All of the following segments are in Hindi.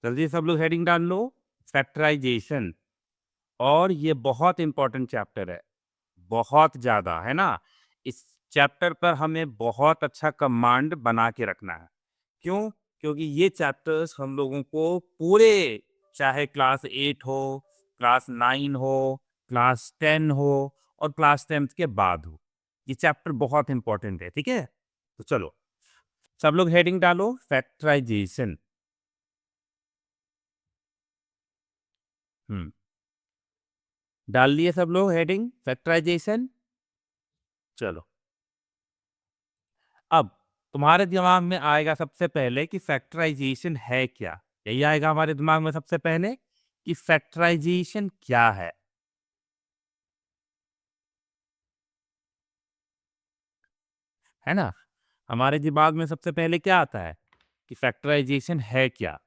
जल्दी सब लोग हेडिंग डाल लो, फैक्टराइजेशन। और ये बहुत इंपॉर्टेंट चैप्टर है, बहुत ज़्यादा, है ना? इस चैप्टर पर हमें बहुत अच्छा कमांड बना के रखना है। क्यों? क्योंकि ये चैप्टर्स हम लोगों को पूरे, चाहे क्लास 8 हो, क्लास 9 हो, क्लास 10 हो और क्लास 10th के बाद हो। ये चैप्टर बहुत इंपॉर्टेंट है, ठीक है? तो चलो, सब लोग हेडिंग डालो, फैक्टराइजेशन। हुँ। डाल लिए सब लोग हेडिंग फैक्टराइजेशन? चलो। अब तुम्हारे दिमाग में आएगा सबसे पहले कि फैक्टराइजेशन है क्या? यही आएगा हमारे दिमाग में सबसे पहले कि फैक्टराइजेशन क्या है ना? हमारे दिमाग में सबसे पहले क्या आता है कि फैक्टराइजेशन है क्या?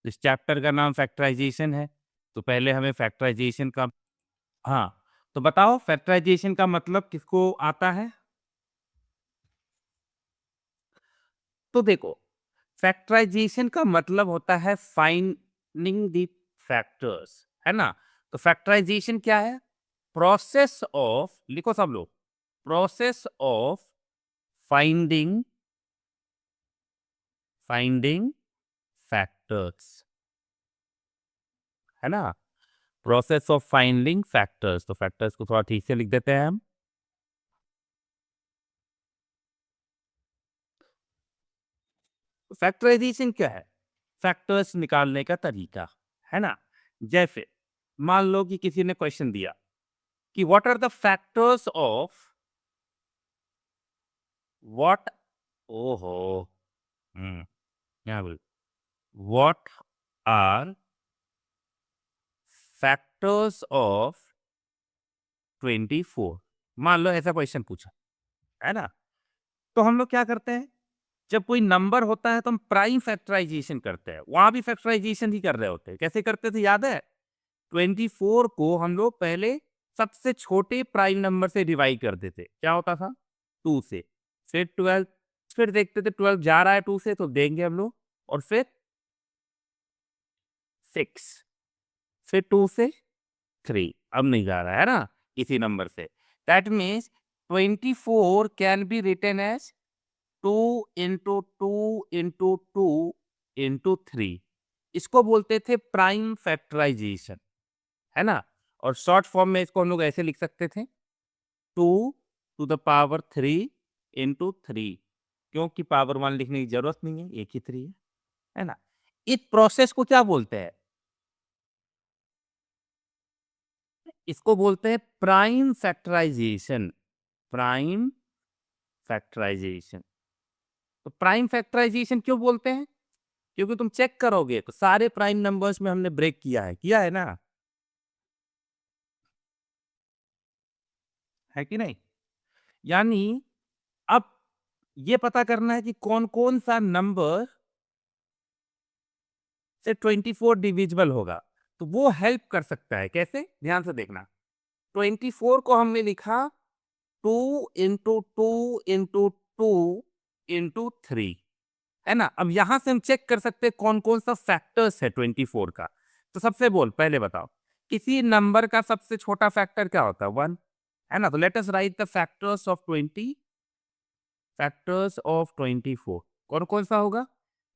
इस चैप्टर का नाम फैक्टराइजेशन है, तो पहले हमें फैक्टराइजेशन का, हाँ, तो बताओ फैक्टराइजेशन का मतलब किसको आता है? तो देखो, फैक्टराइजेशन का मतलब होता है फाइंडिंग द फैक्टर्स, है ना? तो फैक्टराइजेशन क्या है? प्रोसेस ऑफ, लिखो सब लोग, process of finding finding factors, है ना? Process of finding factors. तो फैक्टर्स को थोड़ा ठीक से लिख देते हैं हम। फैक्टराइजेशन क्या है? फैक्टर्स निकालने का तरीका, है ना? जैसे मान लो कि किसी ने क्वेश्चन दिया कि what are the factors of what, ओहो, क्या बोल, व्हाट आर फैक्टर्स ऑफ 24, मान लो ऐसा क्वेश्चन पूछा, है ना? तो हम लोग क्या करते हैं, जब कोई नंबर होता है तो हम प्राइम फैक्टराइजेशन करते हैं, वहां भी फैक्टराइजेशन ही कर रहे होते हैं। कैसे करते थे याद है? 24 को हम लोग पहले सबसे छोटे प्राइम नंबर से डिवाइड करते थे, क्या होता था? 2 से। फिर 12, फिर देखते थे 12 जा रहा है 2 से तो देंगे हम लोग, और फिर 6, फिर 2 से 3, अब नहीं जा रहा है ना इसी नंबर से। That means 24 can be written as 2 into 2 into 2 into 3। इसको बोलते थे प्राइम फैक्टराइजेशन, है ना? और शॉर्ट फॉर्म में इसको हम लोग ऐसे लिख सकते थे, 2 टू द पावर 3 इंटू 3, क्योंकि पावर 1 लिखने की जरूरत नहीं है, एक ही 3 है ना? इस प्रोसेस को क्या बोलते हैं? इसको बोलते हैं प्राइम फैक्टराइजेशन। Prime factorisation. तो प्राइम फैक्टराइजेशन क्यों बोलते हैं? क्योंकि तुम चेक करोगे तो सारे प्राइम नंबर्स में हमने ब्रेक किया है ना? है कि नहीं? यानी अब ये पता करना है कि कौन-कौन सा नंबर से 24 डिविजिबल होगा। तो वो हेल्प कर सकता है, कैसे? ध्यान से देखना। 24 को हमने लिखा 2 इंटू 2 इंटू 2 इंटू 3, है ना? अब यहाँ से हम चेक कर सकते हैं कौन-कौन सा फैक्टर्स है 24 का। तो सबसे बोल पहले बताओ, किसी नंबर का सबसे छोटा फैक्टर क्या होता है? 1, है ना? तो let us right the factors of 24। कौन-कौन सा होगा?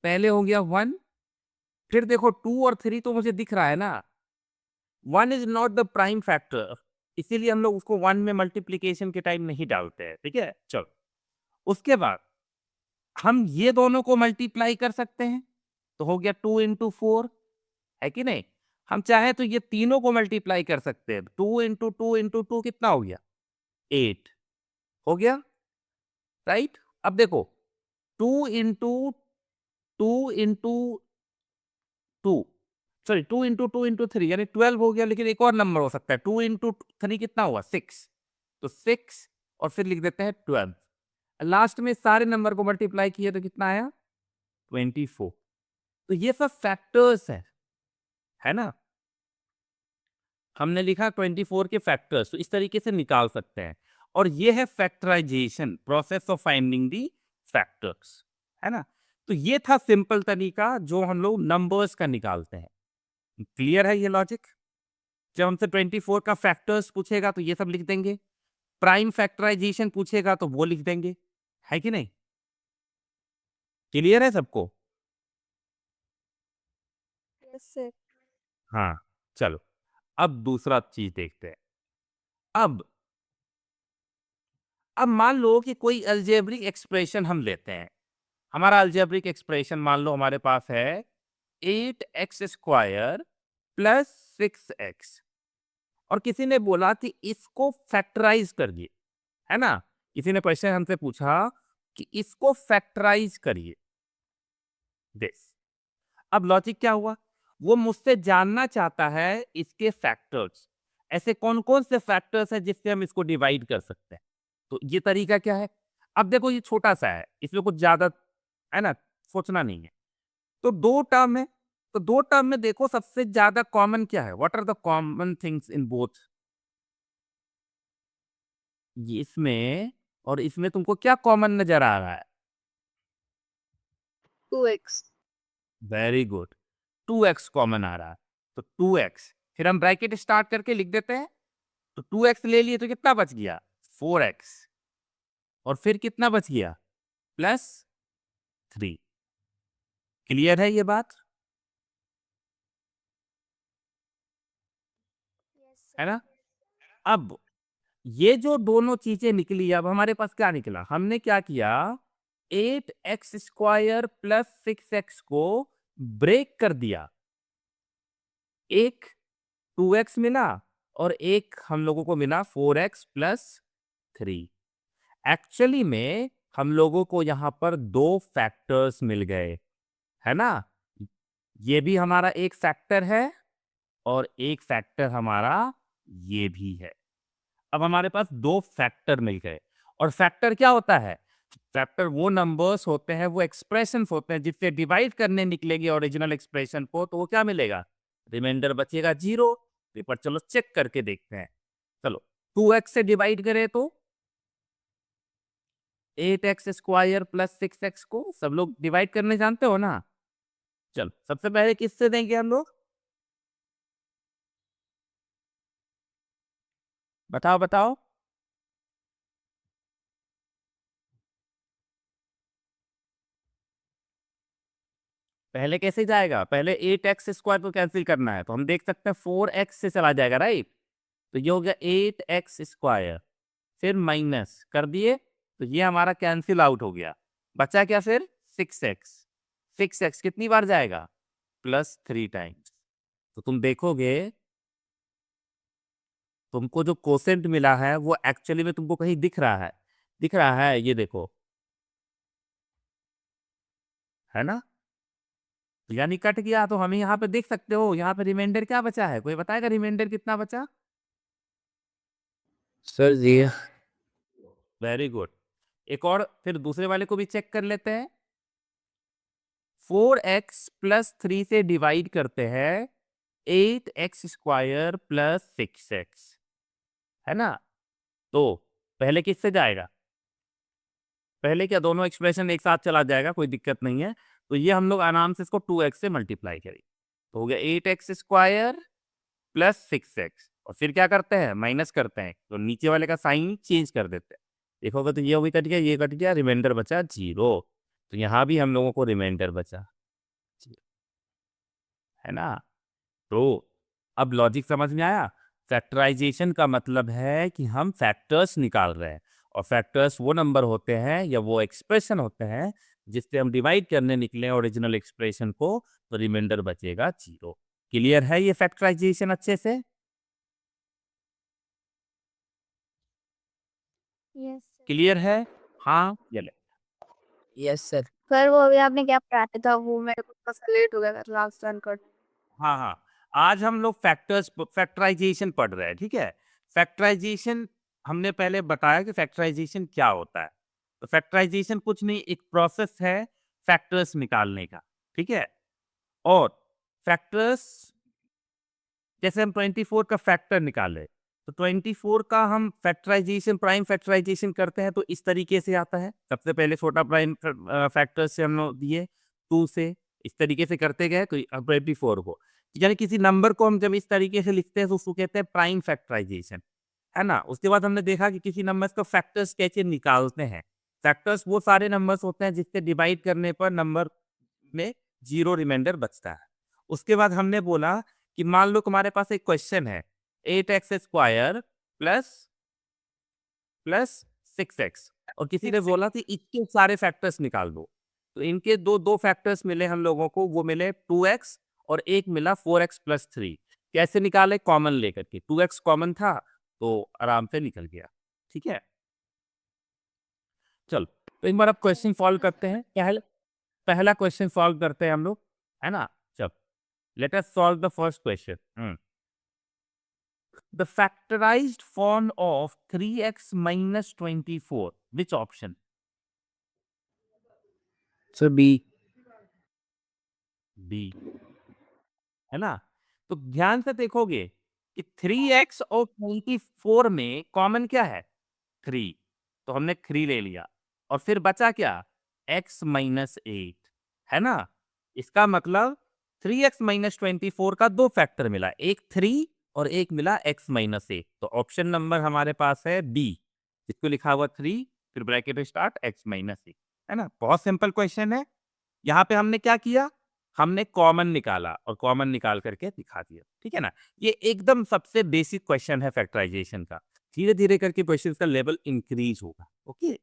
पहले हो गया 1, फिर देखो 2 और 3 तो मुझे दिख रहा है ना। 1 is not the prime factor, इसीलिए हम लोग उसको 1 में मल्टिप्लिकेशन के टाइम नहीं डालते हैं, ठीक है? चलो, उसके बाद हम ये दोनों को मल्टीप्लाई कर सकते हैं, तो हो गया 2 इंटू 4, है कि नहीं? हम चाहे तो ये तीनों को मल्टीप्लाई कर सकते हैं। 2 इंटू 2 इंटू 2 कितना हो गया? 8 हो गया, राइट? अब देखो 2 into 2 into 2, sorry 2 into 2 into 3 यानी 12 हो गया, लेकिन एक और नंबर हो सकता है। 2 इंटू 3 कितना हुआ? 6, तो 6 और फिर लिख देते हैं 12। लास्ट में सारे नंबर को मल्टीप्लाई किए तो कितना आया? 24। तो ये सब फैक्टर्स है ना? हमने लिखा 24 के फैक्टर्स, तो इस तरीके से निकाल सकते हैं। और ये है factorisation, process of finding the factors, है ना? तो ये था सिंपल तरीका जो हम लोग नंबर्स का निकालते हैं। क्लियर है ये लॉजिक? जब हमसे 24 का फैक्टर्स पूछेगा तो ये सब लिख देंगे, प्राइम फैक्टराइजेशन पूछेगा तो वो लिख देंगे, है कि नहीं? क्लियर है सबको? Yes sir. हाँ, चलो अब दूसरा चीज देखते हैं। अब मान लो कि कोई अलजेब्रिक एक्सप्रेशन हम लेते हैं। हमारा अलजेब्रिक एक्सप्रेशन मान लो हमारे पास है 8x स्क्वायर प्लस 6x, और किसी ने बोला कि इसको फैक्टराइज करिए, है ना? किसी ने क्वेश्चन हमसे पूछा कि इसको फैक्टराइज करिए दिस। अब लॉजिक क्या हुआ? वो मुझसे जानना चाहता है इसके फैक्टर्स, ऐसे कौन कौन से फैक्टर्स हैं जिससे हम इसको डिवाइड कर सकते हैं। तो ये तरीका क्या है? अब देखो ये छोटा सा है, इसमें कुछ ज्यादा है ना, सोचना नहीं है। तो दो टर्म है, तो दो टर्म में देखो सबसे ज्यादा कॉमन क्या है, what are the common things in both? ये इसमें और इसमें तुमको क्या कॉमन नजर आ रहा है? 2x। Very good, 2x common आ रहा है। तो 2x, फिर हम ब्रैकेट स्टार्ट करके लिख देते हैं। तो 2x ले लिए तो कितना बच गया? 4x। और फिर कितना बच गया? प्लस 3। क्लियर है ये बात? यस है सर। ना? अब ये जो दोनों चीजें निकली, अब हमारे पास क्या निकला? हमने क्या किया, 8x स्क्वायर प्लस 6x को ब्रेक कर दिया। एक 2x मिला और एक हम लोगों को मिला 4x प्लस 3। एक्चुअली में हम लोगों को यहां पर दो फैक्टर्स मिल गए, है ना? ये भी हमारा एक फैक्टर है और एक फैक्टर हमारा ये भी है। अब हमारे पास दो फैक्टर मिल गए। और फैक्टर क्या होता है? फैक्टर वो नंबर्स होते हैं, वो एक्सप्रेशंस होते हैं जिससे डिवाइड करने निकलेगी ओरिजिनल एक्सप्रेशन को, तो वो क्या मिलेगा? रिमाइंडर बचेगा 0। पर चलो चेक करके देखते हैं। चलो 2x से डिवाइड करें तो 8x स्क्वायर प्लस 6x को सब लोग डिवाइड करने जानते हो ना? चलो सबसे पहले किससे देंगे हम लोग? बताओ बताओ। पहले कैसे जाएगा? पहले 8x स्क्वायर को कैंसिल करना है तो हम देख सकते हैं 4x से चला जाएगा, राइट? तो ये हो गया 8x स्क्वायर, फिर माइनस कर दिए तो ये हमारा कैंसिल आउट हो गया। बचा क्या फिर? 6x। 6x कितनी बार जाएगा? Plus 3 times. तो तुम देखोगे तुमको जो कोसेंट मिला है वो एक्चुअली में तुमको कहीं दिख रहा है? दिख रहा है, ये देखो, है ना? तो यानी कट गया, तो हमें यहाँ पे देख सकते हो, यहाँ पे रिमाइंडर क्या बचा है? कोई बताएगा रिमाइंडर कितना बचा? सर जी। Very good. एक और फिर दूसरे वाले को भी चेक कर लेते हैं। 4x प्लस 3 से डिवाइड करते हैं 8x स्क्वायर प्लस 6x, है ना? तो पहले किससे जाएगा? पहले क्या दोनों एक्सप्रेशन एक साथ चला जाएगा, कोई दिक्कत नहीं है। तो ये हम लोग आराम से इसको 2x से मल्टीप्लाई करेंगे, तो हो गया 8x स्क्वायर प्लस 6x, और फिर क्या करते हैं? माइनस करते हैं, तो नीचे वाले का साइन चेंज कर देते हैं। देखोगे तो ये भी कट गया, ये कट गया, रिमाइंडर बचा 0। तो यहाँ भी हम लोगों को रिमाइंडर बचा 0, है ना? तो अब लॉजिक समझ में आया? फैक्टराइजेशन का मतलब है कि हम फैक्टर्स निकाल रहे हैं, और फैक्टर्स वो नंबर होते हैं या वो एक्सप्रेशन होते हैं जिससे हम डिवाइड करने निकले ओरिजिनल एक्सप्रेशन को, तो रिमाइंडर बचेगा 0। क्लियर है ये फैक्टराइजेशन अच्छे से? Yes sir. क्लियर है? हाँ या नहीं? Yes sir. सर वो अभी आपने क्या पढ़ाया था वो मेरे को थोड़ा सा लेट हो गया था लास्ट रन कर। हाँ हाँ, आज हम लोग फैक्टराइजेशन पढ़ रहे हैं, ठीक है? फैक्टराइजेशन हमने पहले बताया कि फैक्टराइजेशन क्या होता है। तो फैक्टराइजेशन कुछ नहीं, एक प्रोसेस है फैक्टर्स निकालने का, ठीक है? और फैक्टर्स, जैसे हम 24 का फैक्टर निकाले, तो 24 का हम फैक्टराइजेशन प्राइम फैक्टराइजेशन करते हैं तो इस तरीके से आता है। सबसे पहले छोटा प्राइम फैक्टर से हम लोग दिए 2 से, इस तरीके से करते गए तो 24 को, यानी किसी नंबर को हम जब इस तरीके से लिखते हैं तो उसको कहते हैं प्राइम फैक्टराइजेशन, है ना। उसके बाद हमने देखा कि किसी नंबर्स का फैक्टर्स कैसे निकालते हैं। फैक्टर्स वो सारे नंबर्स होते हैं जिससे डिवाइड करने पर नंबर में 0 रिमाइंडर बचता है। उसके बाद हमने बोला कि मान लो तुम्हारे पास एक क्वेश्चन है 8x स्क्वायर प्लस 6x, और किसी ने बोला कि इसके सारे फैक्टर्स निकाल दो। तो इनके दो फैक्टर्स मिले हम लोगों को, वो मिले 2x और एक मिला 4x प्लस 3। कैसे निकाले? कॉमन लेकर के। 2x कॉमन था तो आराम से निकल गया। ठीक है, चलो तो एक बार अब क्वेश्चन सॉल्व करते हैं। पहला क्वेश्चन सॉल्व करते हैं हम लोग, है ना। चल, let us solve the first question. The factorized form of 3x minus 24, which option? Sir, B. B, है ना। तो ध्यान से देखोगे कि 3x और 24 में कॉमन क्या है? 3, तो हमने 3 ले लिया और फिर बचा क्या? x माइनस 8, है ना। इसका मतलब 3x माइनस 24 का 2 फैक्टर मिला, एक 3 और एक मिला x माइनस 8। तो ऑप्शन नंबर हमारे पास है बी, जिसको लिखा हुआ 3 फिर ब्रैकेट स्टार्ट x माइनस 8, है ना। बहुत सिंपल क्वेश्चन है। यहाँ पे हमने क्या किया? हमने कॉमन निकाला और कॉमन निकाल करके दिखा दिया, ठीक है ना। ये एकदम सबसे बेसिक क्वेश्चन है फैक्टराइजेशन का। धीरे धीरे करके क्वेश्चन का लेवल इंक्रीज होगा। ओके,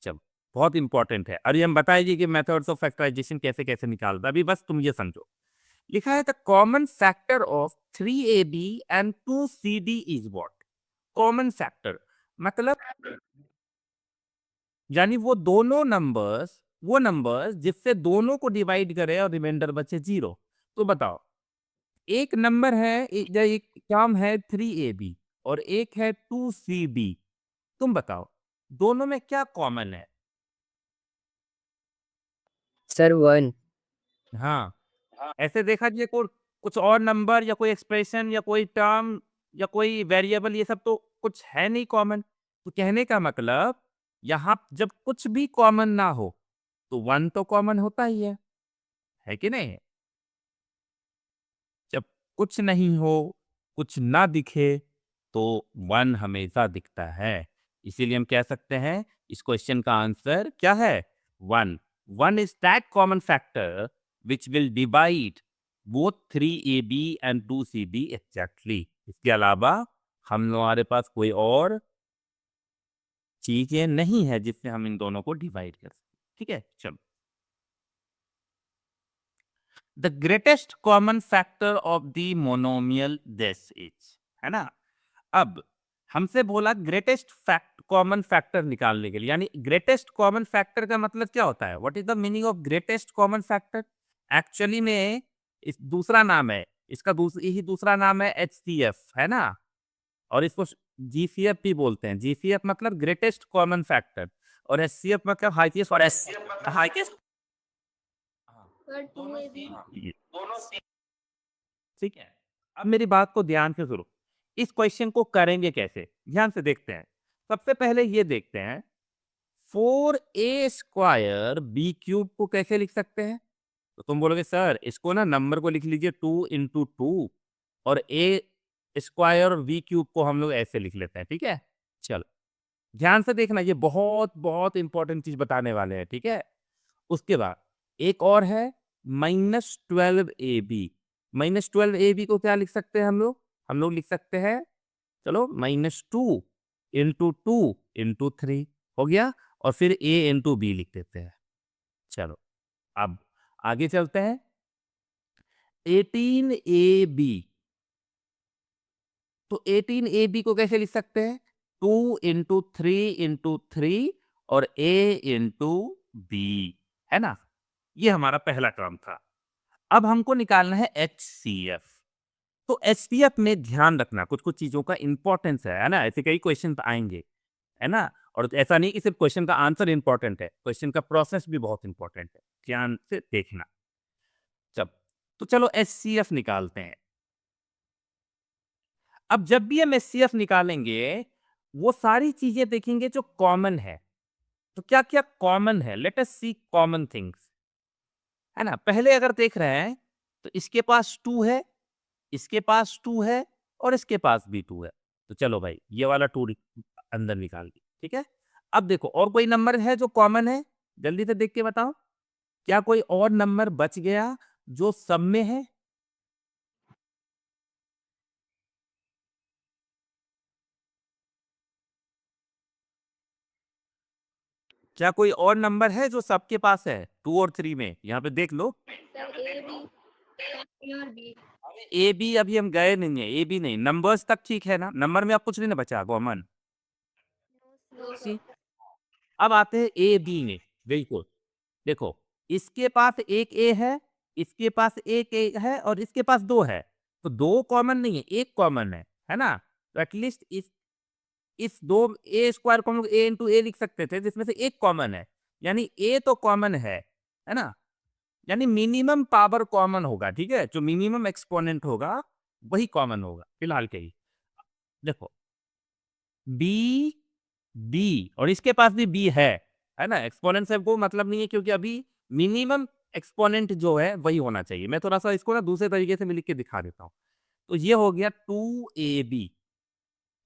चलो बहुत इंपॉर्टेंट है। अभी हम बताएंगे कि मेथड्स ऑफ फैक्टराइजेशन कैसे कैसे निकालता है। अभी बस तुम ये समझो, लिखा है the common factor of 3ab and 2cd is what. Common factor मतलब यानी वो नंबर्स जिससे दोनों को डिवाइड करे और रिमाइंडर बचे 0। तो बताओ, एक नंबर है एक टर्म है 3ab और एक है 2cb। तुम बताओ दोनों में क्या कॉमन है? Sir, 1. हाँ, ऐसे देखा जाए कुछ और नंबर या कोई एक्सप्रेशन या कोई टर्म या कोई वेरिएबल, ये सब तो कुछ है नहीं कॉमन। तो कहने का मतलब यहाँ जब कुछ भी कॉमन ना हो तो 1 तो कॉमन होता ही है कि नहीं? जब कुछ नहीं हो, कुछ ना दिखे, तो 1 हमेशा दिखता है। इसीलिए हम कह सकते हैं इस क्वेश्चन का आंसर क्या है? 1। 1 is that common factor which will divide both 3ab and 2cb exactly। इसके अलावा हमारे पास कोई और चीजें नहीं है जिससे हम इन दोनों को डिवाइड कर सकते। ठीक है, चलो। The greatest common factor of the monomial this is, है ना। अब हमसे बोला ग्रेटेस्ट फैक्ट कॉमन फैक्टर निकालने के लिए, यानी ग्रेटेस्ट कॉमन फैक्टर का मतलब क्या होता है? What is the meaning of greatest common factor? Actually में इस दूसरा नाम है इसका, यही दूसरा नाम है HCF, है ना। और इसको GCF भी बोलते हैं। GCF मतलब ग्रेटेस्ट कॉमन फैक्टर और HCF मतलब हाईएस्ट और हाईएस्ट। ठीक है, अब मेरी बात को ध्यान से सुनो। इस क्वेश्चन को करेंगे कैसे, ध्यान से देखते हैं। सबसे पहले ये देखते हैं 4a स्क्वायर बी क्यूब को कैसे लिख सकते हैं। तो तुम बोलोगे सर इसको ना नंबर को लिख लीजिए 2 इंटू 2 और a स्क्वायर और v क्यूब को हम लोग ऐसे लिख लेते हैं। ठीक है, चलो ध्यान से देखना, ये बहुत बहुत इंपॉर्टेंट चीज बताने वाले हैं। ठीक है, उसके बाद एक और है -12ab। -12ab को क्या लिख सकते हैं हम लोग लिख सकते हैं, चलो -2 इंटू 2 इंटू 3 हो गया, और फिर a इंटू बी लिख देते हैं। चलो अब आगे चलते हैं। 18ab, तो 18ab को कैसे लिख सकते हैं? 2 इंटू 3 इंटू 3 और a इंटू बी, है ना। ये हमारा पहला टर्म था। अब हमको निकालना है HCF। तो HCF में ध्यान रखना कुछ कुछ चीजों का इंपॉर्टेंस है ना। ऐसे कई क्वेश्चन आएंगे, है ना। और ऐसा नहीं कि सिर्फ क्वेश्चन का आंसर इंपॉर्टेंट है, क्वेश्चन का प्रोसेस भी बहुत इंपॉर्टेंट है। ध्यान से देखना। जब तो चलो HCF निकालते हैं। अब जब भी हम एचसीएफ निकालेंगे, वो सारी चीजें देखेंगे जो कॉमन है। तो क्या क्या कॉमन है? लेट अस सी कॉमन थिंग्स, है ना। पहले अगर देख रहे हैं तो इसके पास 2 है, इसके पास 2 है और इसके पास भी 2 है। तो चलो भाई ये वाला 2 अंदर निकाल दी, ठीक है। अब देखो और कोई नंबर है जो कॉमन है? जल्दी से देख के बताओ, क्या कोई और नंबर बच गया जो सब में है? क्या कोई और नंबर है जो सबके पास है 2 और 3 में? यहाँ पे देख लो। ए बी अभी हम गए नहीं है, ए बी नहीं, नंबर्स तक ठीक है ना, नंबर में अब कुछ नहीं ना बचा कॉमन। सी, अब आते हैं ए बी में। बिल्कुल, देखो इसके पास एक ए है, इसके पास एक ए है और इसके पास 2 है। तो 2 कॉमन नहीं है, 1 कॉमन है ना। तो एटलीस्ट इस 2 ए स्क्वायर को हम लोग ए इंटू ए लिख सकते थे जिसमें से एक कॉमन है, यानी ए तो कॉमन है ना। यानी मिनिमम पावर कॉमन होगा, ठीक है, जो मिनिमम एक्सपोनेंट होगा वही कॉमन होगा फिलहाल के ही। देखो बी बी और इसके पास भी बी है ना। एक्सपोनेंट से को मतलब नहीं है क्योंकि अभी मिनिमम एक्सपोनेंट जो है वही होना चाहिए। मैं थोड़ा सा इसको ना दूसरे तरीके से मैं लिख के दिखा देता हूँ। तो ये हो गया 2ab।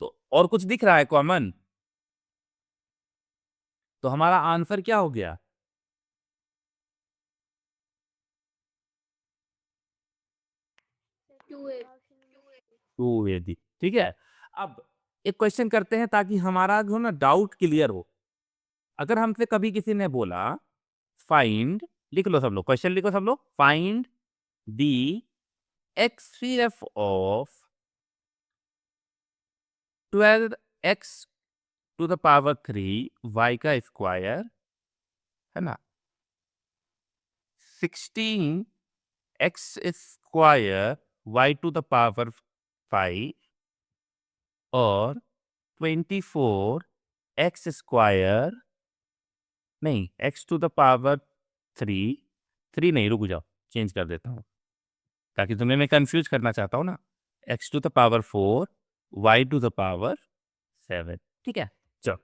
तो और कुछ दिख रहा है कॉमन? तो हमारा आंसर क्या हो गया? 2ab, ठीक है। अब एक क्वेश्चन करते हैं ताकि हमारा जो ना डाउट क्लियर हो। अगर हमसे कभी किसी ने बोला फाइंड, लिख लो सब लोग, क्वेश्चन लिखो सब लोग, find the XCF of 12x to the power 3 y का स्क्वायर, है ना, 16x square y to the power 5 और 24x स्क्वायर, नहीं x टू द पावर 3, 3 नहीं, रुक जाओ चेंज कर देता हूँ ताकि तुम्हें मैं कंफ्यूज करना चाहता हूँ ना। x to the power 4 y to the power 7, ठीक है। चलो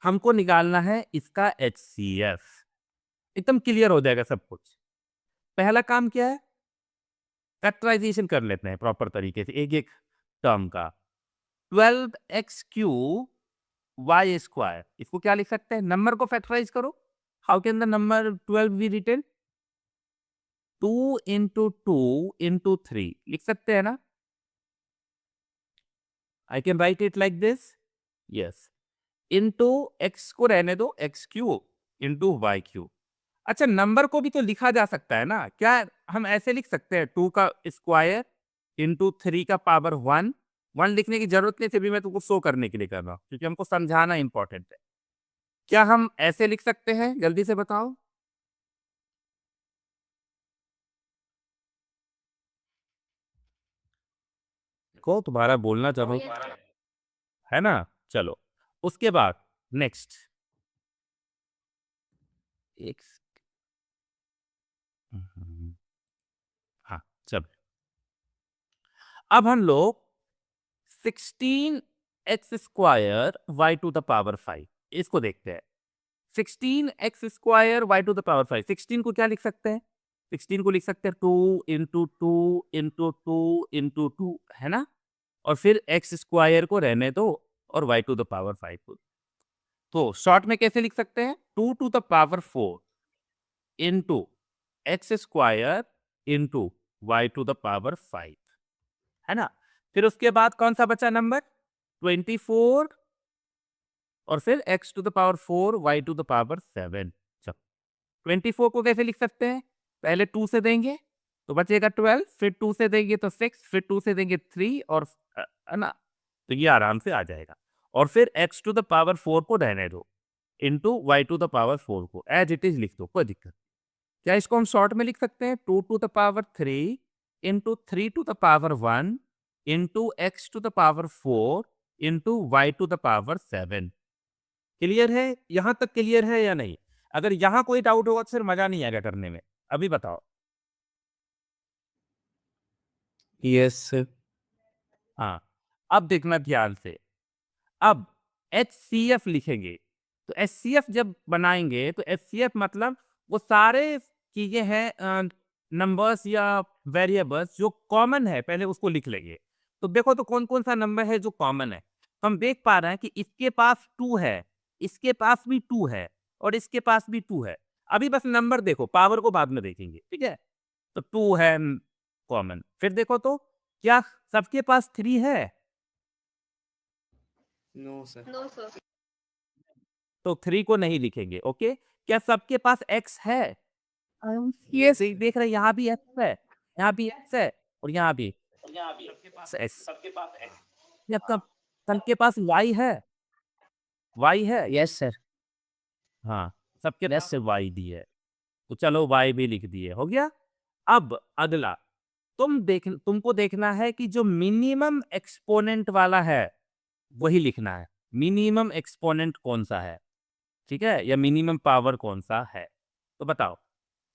हमको निकालना है इसका HCF, एकदम क्लियर हो जाएगा सब कुछ। पहला काम क्या है? फैक्टराइजेशन कर लेते हैं प्रॉपर तरीके से एक एक टर्म का। 12x क्यूब वाई स्क्वायर, इसको क्या लिख सकते हैं? नंबर को फैक्टराइज करो। How can the number 12 be written? 2 into 2 into 3 लिख सकते हैं ना। I can write it like this, yes, into x को रहने दो x cube into y cube. अच्छा नंबर को भी तो लिखा जा सकता है ना, क्या हम ऐसे लिख सकते हैं 2 का स्क्वायर इंटू 3 का पावर 1? 1 लिखने की जरूरत नहीं थी, अभी मैं तुमको शो करने के लिए कर रहा हूँ क्योंकि हमको समझाना इंपॉर्टेंट है। क्या हम ऐसे लिख सकते हैं? जल्दी से बताओ। को तुम्हारा बोलना जरूर है ना। चलो उसके बाद नेक्स्ट एक, हाँ चलो अब हम लोग 16x square y to the power 5 इसको देखते हैं। 16x square y to the power 5, 16 को क्या लिख सकते हैं? 16 को लिख सकते हैं 2 इंटू 2 इंटू 2 इंटू 2, है ना। और फिर एक्स स्क्वायर को रहने दो और वाई टू द पावर 5 को। तो शॉर्ट में कैसे लिख सकते हैं? 2 to the power 4 into x square into y to the power 5, है ना। फिर उसके बाद कौन सा बचा नंबर? 24 और फिर x to the power 4 y to the power 7। चलो 24 को कैसे लिख सकते हैं? पहले 2 से देंगे तो बचेगा 12, फिर 2 से देंगे तो 6, फिर 2 से देंगे 3 और है ना। तो ये आराम से आ जाएगा। और फिर x टू द पावर 4 को रहने दो into y to the power 4 को एज इट इज लिख दो, कोई दिक्कत। क्या इसको हम शॉर्ट में लिख सकते हैं? 2 to the power 3 into 3 to the power 1 into x to the power 4 into y to the power 7। Clear है? यहां तक क्लियर है या नहीं? अगर यहां कोई डाउट होगा तो फिर मजा नहीं आएगा करने में। अभी बताओ। Yes, sir. हाँ, अब देखना ध्यान से, अब HCF लिखेंगे, तो HCF जब बनाएंगे तो HCF मतलब वो सारे चीजें हैं, नंबर्स या वेरिएबल्स जो कॉमन है पहले उसको लिख लेंगे। तो देखो तो कौन कौन सा नंबर है जो कॉमन है। तो हम देख पा रहे हैं कि इसके पास 2 है, इसके पास भी 2 है और इसके पास भी 2 है। अभी बस नंबर देखो, पावर को बाद में देखेंगे, ठीक है। तो 2 है कॉमन। फिर देखो तो क्या सबके पास 3 है? No, sir. No sir. तो 3 को नहीं लिखेंगे, ओके। क्या सबके पास x है? यस। सही देख रहे हैं, यहाँ भी x है, यहाँ भी x है और यहाँ भी सबके पास x। ये आपका सबके पास y है, y है। Yes, sir. हाँ, सबके Yes, पास y दी है, तो चलो y भी लिख दिए, हो गया। अब अगला तुमको देखना है कि जो मिनिमम एक्सपोनेंट वाला है वही लिखना है। मिनिमम एक्सपोनेंट कौन सा है, ठीक है, या मिनिमम पावर कौन सा है। तो बताओ,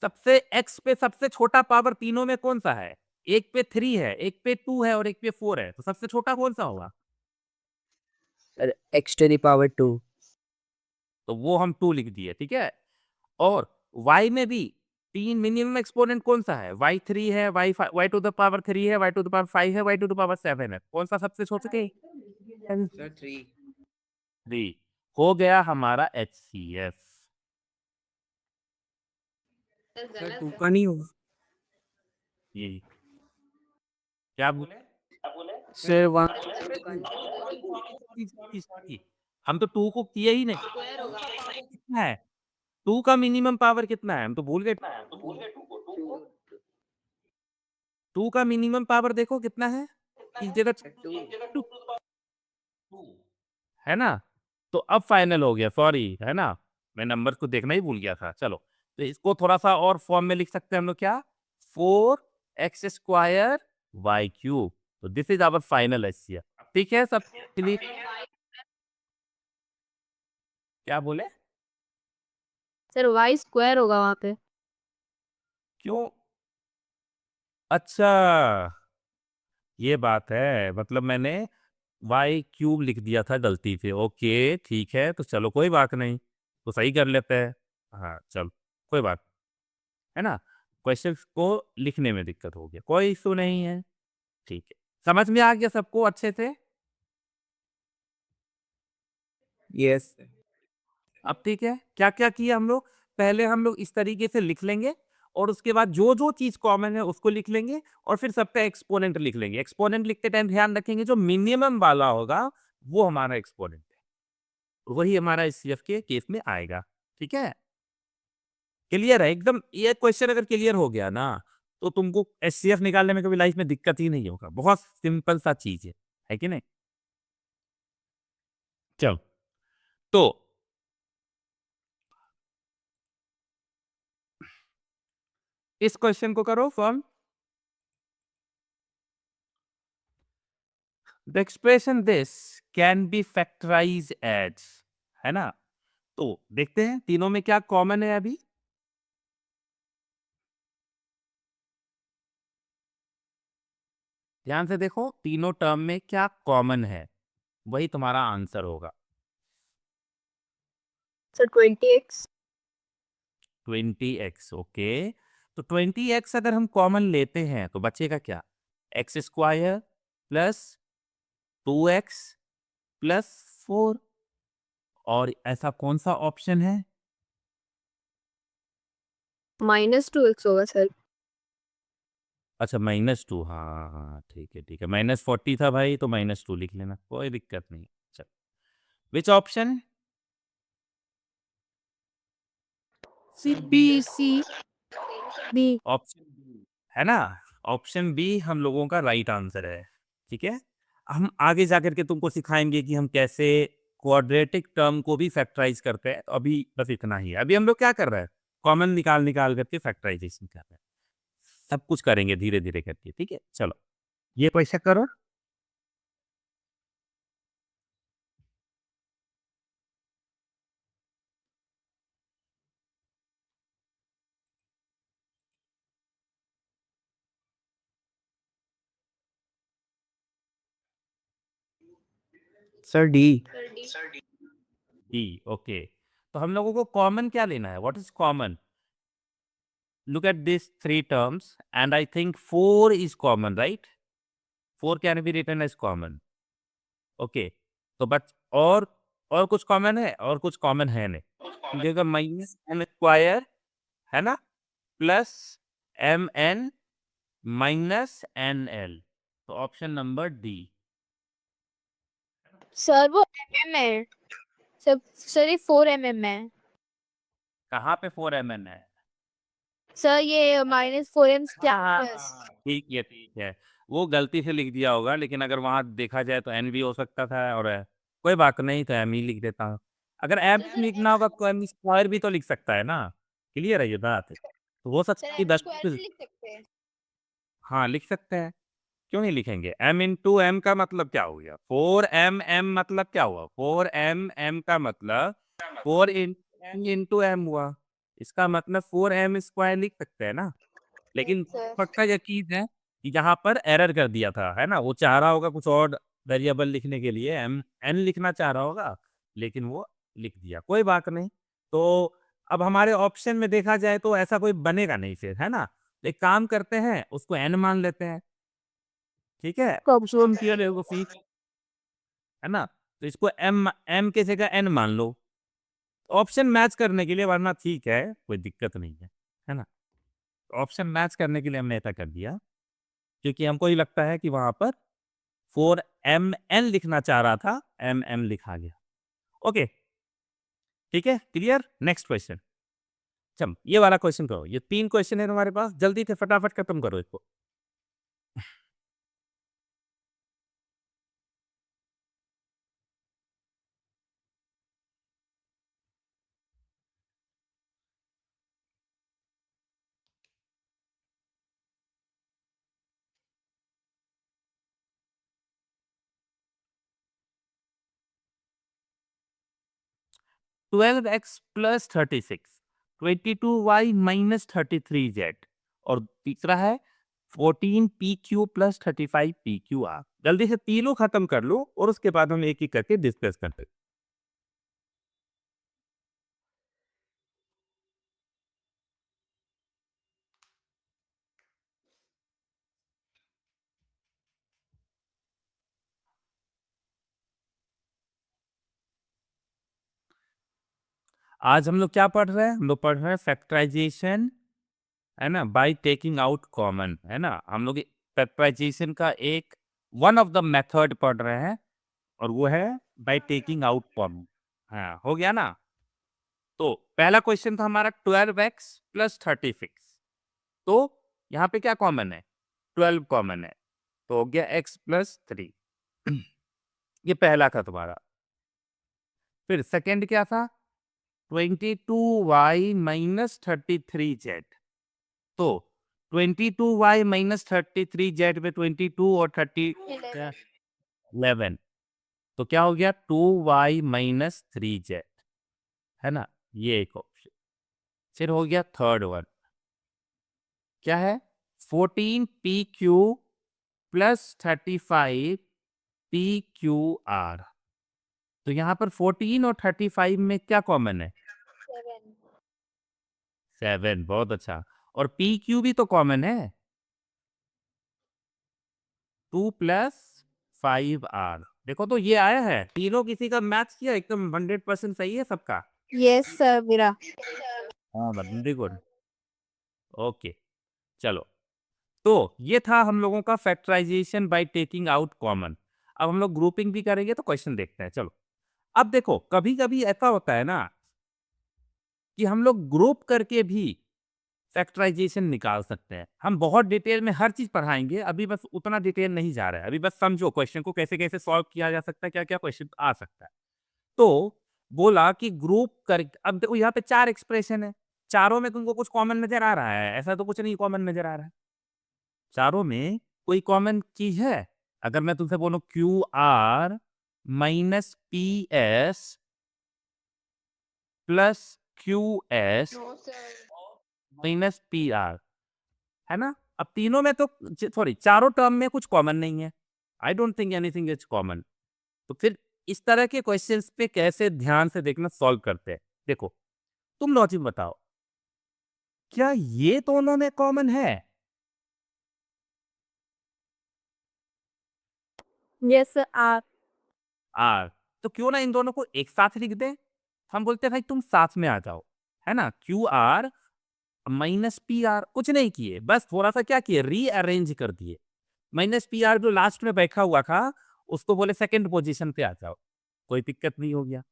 सबसे x पे सबसे छोटा पावर तीनों में कौन सा है? एक पे 3 है, एक पे 2 है और एक पे 4 है, तो सबसे छोटा कौन सा होगा? X to the power 2. तो वो हम 2 लिख दिए, ठीक है। और y में भी तीन मिनिमम एक्सपोनेंट कौन सा है? y3 है, y टू द पावर 3 है, y टू द पावर 5 है, y टू द पावर 7 है। कौन सा सबसे छोटा के? Sir, 3. 3 हो गया हमारा HCF। Sir, 2 का नहीं होगा. ये क्या बोले? Sir, 1. हम तो 2 को किए ही नहीं। स्क्वायर होगा। कितना है? 2 का मिनिमम पावर कितना है? हम तो भूल गए। 2 का मिनिमम पावर देखो कितना है? इस जगह 2 है ना? तो अब फाइनल हो गया, सॉरी, है ना? मैं नंबर को देखना ही भूल गया था। चलो, तो इसको थोड़ा-सा और फॉर्म में लिख सकते हैं हम लोग क्या? 4x square y cube. तो this is our final HCF. ठीक है सब क्लियर? क्या बोले? सर वाई स्क्वायर होगा वहाँ पे। क्यों? अच्छा, ये बात है, मतलब मैंने y क्यूब लिख दिया था गलती से। ओके, ठीक है, तो चलो कोई बात नहीं, तो सही कर लेते हैं। हाँ, चलो कोई बात, है ना? क्वेश्चंस को लिखने में दिक्कत हो गया, कोई इशू नहीं है, ठीक है। समझ में आ गया सबको अच्छे से? Yes, sir. अब ठीक है, क्या क्या किया हम लोग? पहले हम लोग इस तरीके से लिख लेंगे और उसके बाद जो जो चीज कॉमन है उसको लिख लेंगे और फिर सबका एक्सपोनेंट लिख लेंगे। एक्सपोनेंट लिखते टाइम ध्यान रखेंगे जो मिनिमम वाला होगा वो हमारा एक्सपोनेंट है, वही हमारा एचसीएफ के केस में आएगा। ठीक है, क्लियर है एकदम? ये क्वेश्चन अगर क्लियर हो गया ना तो तुमको एचसीएफ निकालने में कभी लाइफ में दिक्कत ही नहीं होगा। बहुत सिंपल सा चीज है कि नहीं? चलो, तो इस क्वेश्चन को करो form. The expression this can be factorise as, है ना? तो देखते हैं तीनों में क्या कॉमन है अभी। ध्यान से देखो, तीनों टर्म में क्या कॉमन है, वही तुम्हारा आंसर होगा। Sir 20x। 20x, okay. तो 20x अगर हम कॉमन लेते हैं तो बचेगा क्या? X square plus 2x plus 4। और ऐसा कौन सा ऑप्शन है? -2x होगा सर। अच्छा, -2, हाँ हाँ, ठीक है ठीक है, -40 था भाई, तो -2 लिख लेना, कोई दिक्कत नहीं। चल, which option? B C B. Option B, है ना? ऑप्शन बी हम लोगों का राइट आंसर है। ठीक है, हम आगे जाकर के तुमको सिखाएंगे कि हम कैसे क्वाड्रेटिक टर्म को भी फैक्टराइज करते हैं। तो अभी बस इतना ही है, अभी हम लोग क्या कर रहे हैं, कॉमन निकाल निकाल करके फैक्टराइजेशन कर रहे हैं। सब कुछ करेंगे धीरे धीरे करके, ठीक है। चलो, ये पैसा करो। Sir D. डी. ओके, तो हम लोगों को कॉमन क्या लेना है? What is common? Look at these three terms and I think 4 is common, right? 4 can be written as common. Okay, तो बट और कुछ कॉमन है? और कुछ कॉमन है नहीं, क्योंकि माइनस एन स्क्वायर है ना, plus M N minus N L, तो ऑप्शन नंबर डी. सर वो mm है सर ये 4 mm है कहाँ पे 4 एम एन है? सर ये -4m क्या ठीक है, वो गलती से लिख दिया होगा, लेकिन अगर वहाँ देखा जाए तो एन भी हो सकता था, और कोई बात नहीं, तो एम ही लिख देता हूँ. अगर एम लिखना होगा तो एम स्क्वायर भी तो लिख सकता है ना. क्लियर है ये बात? तो हो सकता है कि 10. हाँ, लिख सकते हैं, क्यों नहीं लिखेंगे? एम इंटू एम का मतलब क्या हो गया? 4m मतलब क्या हुआ? 4m का मतलब 4 इंटू एम हुआ. इसका मतलब 4m स्क्वायर लिख सकते हैं ना. लेकिन पक्का यकीन है कि यहाँ पर एरर कर दिया था, है ना? वो चाह रहा होगा कुछ और वेरिएबल लिखने के लिए, एम एन लिखना चाह रहा होगा, लेकिन वो लिख दिया. कोई बात नहीं. तो अब हमारे ऑप्शन में देखा जाए तो ऐसा कोई बनेगा नहीं फिर, है ना? तो एक काम करते हैं, उसको एन मान लेते हैं. ठीक है, ऑप्शन किया रहेगा फिर, है ना? तो इसको एम एम की जगह एन मान लो, ऑप्शन मैच करने के लिए, वरना ठीक है, कोई दिक्कत नहीं है ना? ऑप्शन मैच करने के लिए हमने ऐसा कर दिया, क्योंकि हमको ही लगता है कि वहां पर 4mn लिखना चाह रहा था, mm लिखा गया. ओके, ठीक है, क्लियर. Next question. चल, ये वाला क्वेश्चन करो. ये 3 क्वेश्चन है तुम्हारे पास, जल्दी से फटाफट खत्म करो इसको. 12x plus 36, 22y minus 33z, और तीसरा है 14pq प्लस 35pqr. जल्दी से तीनों खत्म कर लो, और उसके बाद हम एक एक करके डिस्कस करते हैं. आज हम लोग क्या पढ़ रहे हैं? हम लोग पढ़ रहे हैं फैक्टराइजेशन, है ना, बाय टेकिंग आउट कॉमन, है ना? हम लोग फैक्टराइजेशन का एक वन ऑफ द मेथड पढ़ रहे हैं, और वो है बाय टेकिंग आउट कॉमन. हाँ, हो गया ना? तो पहला क्वेश्चन था हमारा 12x प्लस 36. तो यहाँ पे क्या कॉमन है? 12 कॉमन है, तो हो गया x प्लस 3. ये पहला था तुम्हारा. फिर सेकंड क्या था? 22y minus 33z. तो 22y माइनस 33z में 22 और 30 11, तो क्या हो गया? 2y माइनस 3z, है ना? ये एक ऑप्शन. फिर हो गया थर्ड वन, क्या है? 14pq plus 35pqr. तो यहाँ पर 14 और 35 में क्या कॉमन है? 7. बहुत अच्छा. और pq भी तो कॉमन है, 2 प्लस 5r. देखो तो ये आया है, तीनों किसी का मैच किया, एकदम 100% सही है सबका. यस सर मेरा हाँ, वेरी गुड. ओके, चलो. तो ये था हम लोगों का factorisation by taking out common. अब हम लोग ग्रुपिंग भी करेंगे, तो क्वेश्चन देखते हैं. चलो, अब देखो, कभी कभी ऐसा होता है ना कि हम लोग ग्रुप करके भी फैक्टराइजेशन निकाल सकते हैं. हम बहुत डिटेल में हर चीज पढ़ाएंगे, अभी बस उतना डिटेल नहीं जा रहा है. अभी बस समझो क्वेश्चन को कैसे कैसे सॉल्व किया जा सकता है, क्या क्या क्वेश्चन आ सकता है. तो बोला कि ग्रुप कर, अब देखो यहाँ पे 4 एक्सप्रेशन है, चारों में तुमको कुछ कॉमन नजर आ रहा है? ऐसा तो कुछ नहीं कॉमन नजर आ रहा है. चारों में कोई कॉमन चीज है? अगर मैं तुमसे बोलूं Q R minus P S plus Q S minus P are, है ना? अब तीनों में तो, सॉरी, चारों टर्म में कुछ कॉमन नहीं है. I don't think anything is common. तो फिर इस तरह के क्वेश्चंस पे कैसे ध्यान से देखना सॉल्व करते हैं। देखो, तुम लॉजिक बताओ, क्या ये दोनों में कॉमन है? Yes, sir. R. आर, तो क्यों ना इन दोनों को एक साथ लिख दें। हम बोलते हैं भाई तुम साथ में आ जाओ, है ना। Q R minus P are, कुछ नहीं किए, बस थोड़ा सा क्या किए, रीअरेंज कर दिए। माइनस पी आर जो लास्ट में बैठा हुआ था, उसको बोले सेकंड पोजीशन पे आ जाओ, कोई दिक्कत नहीं हो गया।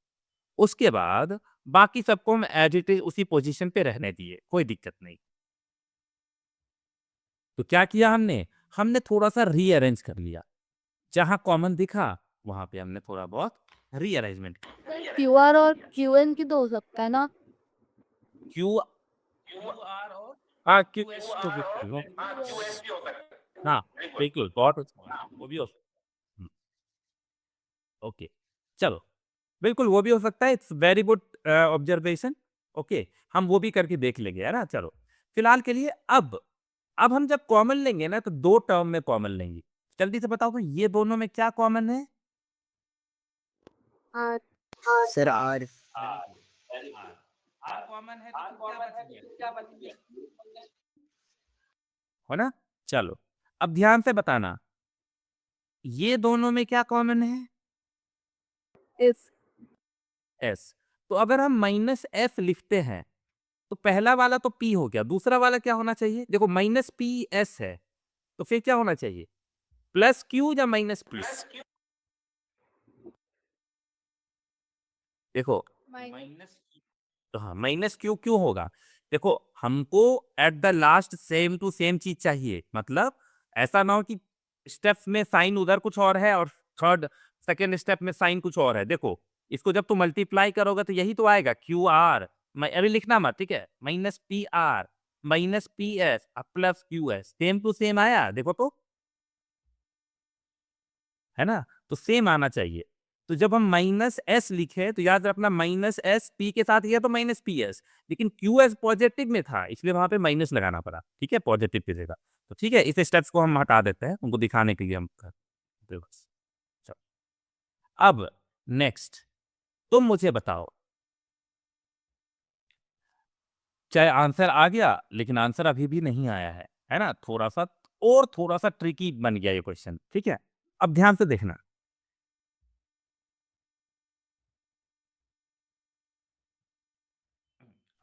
उसके बाद बाकी सबको हम एज इट इज उसी पोजीशन पे रहने दिए, कोई दिक्कत नहीं। तो क्या किया हमने, हमने थोड़ा सा रीअरेंज कर लिया, जहां कॉमन दिखा वहां पे हमने थोड़ा बहुत रीअरेंजमेंट। QR और QN की तो हो सकता है ना? क्यू आर और हाँ क्यू एस तो बिल्कुल नो, हाँ बिल्कुल बहुत अच्छा, वो भी हो सकता है। ओके, चलो, बिल्कुल वो भी हो सकता है। It's very good observation. Okay, हम वो भी करके देख लेंगे, है ना। चलो, फिलहाल के लिए अब हम जब कॉमन लेंगे ना, तो दो टर्म में कॉमन लेंगे। जल्दी से बताओ, तो ये दोनों में क्या कॉमन है? R. Sir R. R common है तो क्या बच गया, हो ना। चलो, अब ध्यान से बताना, ये दोनों में क्या कॉमन है? S. एस। तो अगर हम माइनस एस लिखते हैं, तो पहला वाला तो पी हो गया, दूसरा वाला क्या होना चाहिए? देखो, माइनस पी एस है, तो फिर क्या होना चाहिए, प्लस क्यू या माइनस पी? देखो, Minus. तो हाँ, माइनस क्यू क्यों होगा? देखो, हमको at the last same to same चीज चाहिए, मतलब ऐसा ना हो कि स्टेप्स में साइन उधर कुछ और है और थर्ड सेकेंड स्टेप में साइन कुछ और है। देखो, इसको जब तुम मल्टीप्लाई करोगे तो यही तो आएगा, क्यू आर। अभी लिखना मत, ठीक है, minus P R minus P S plus Q S, same to same आया, देखो तो, है ना। तो सेम आना चाहिए। तो जब हम माइनस एस लिखे तो याद रखना, माइनस एस पी के साथ गया तो माइनस पी एस, लेकिन क्यू एस पॉजिटिव में था इसलिए वहां पे माइनस लगाना पड़ा, ठीक है, पॉजिटिव की जगह। तो ठीक है, इस स्टेप्स को हम हटा देते हैं, उनको दिखाने के लिए हम करते हैं बस। चलो, अब नेक्स्ट, तुम मुझे बताओ, चाहे आंसर आ गया लेकिन आंसर अभी भी नहीं आया है ना, थोड़ा सा ट्रिकी बन गया ये क्वेश्चन, ठीक है। अब ध्यान से देखना,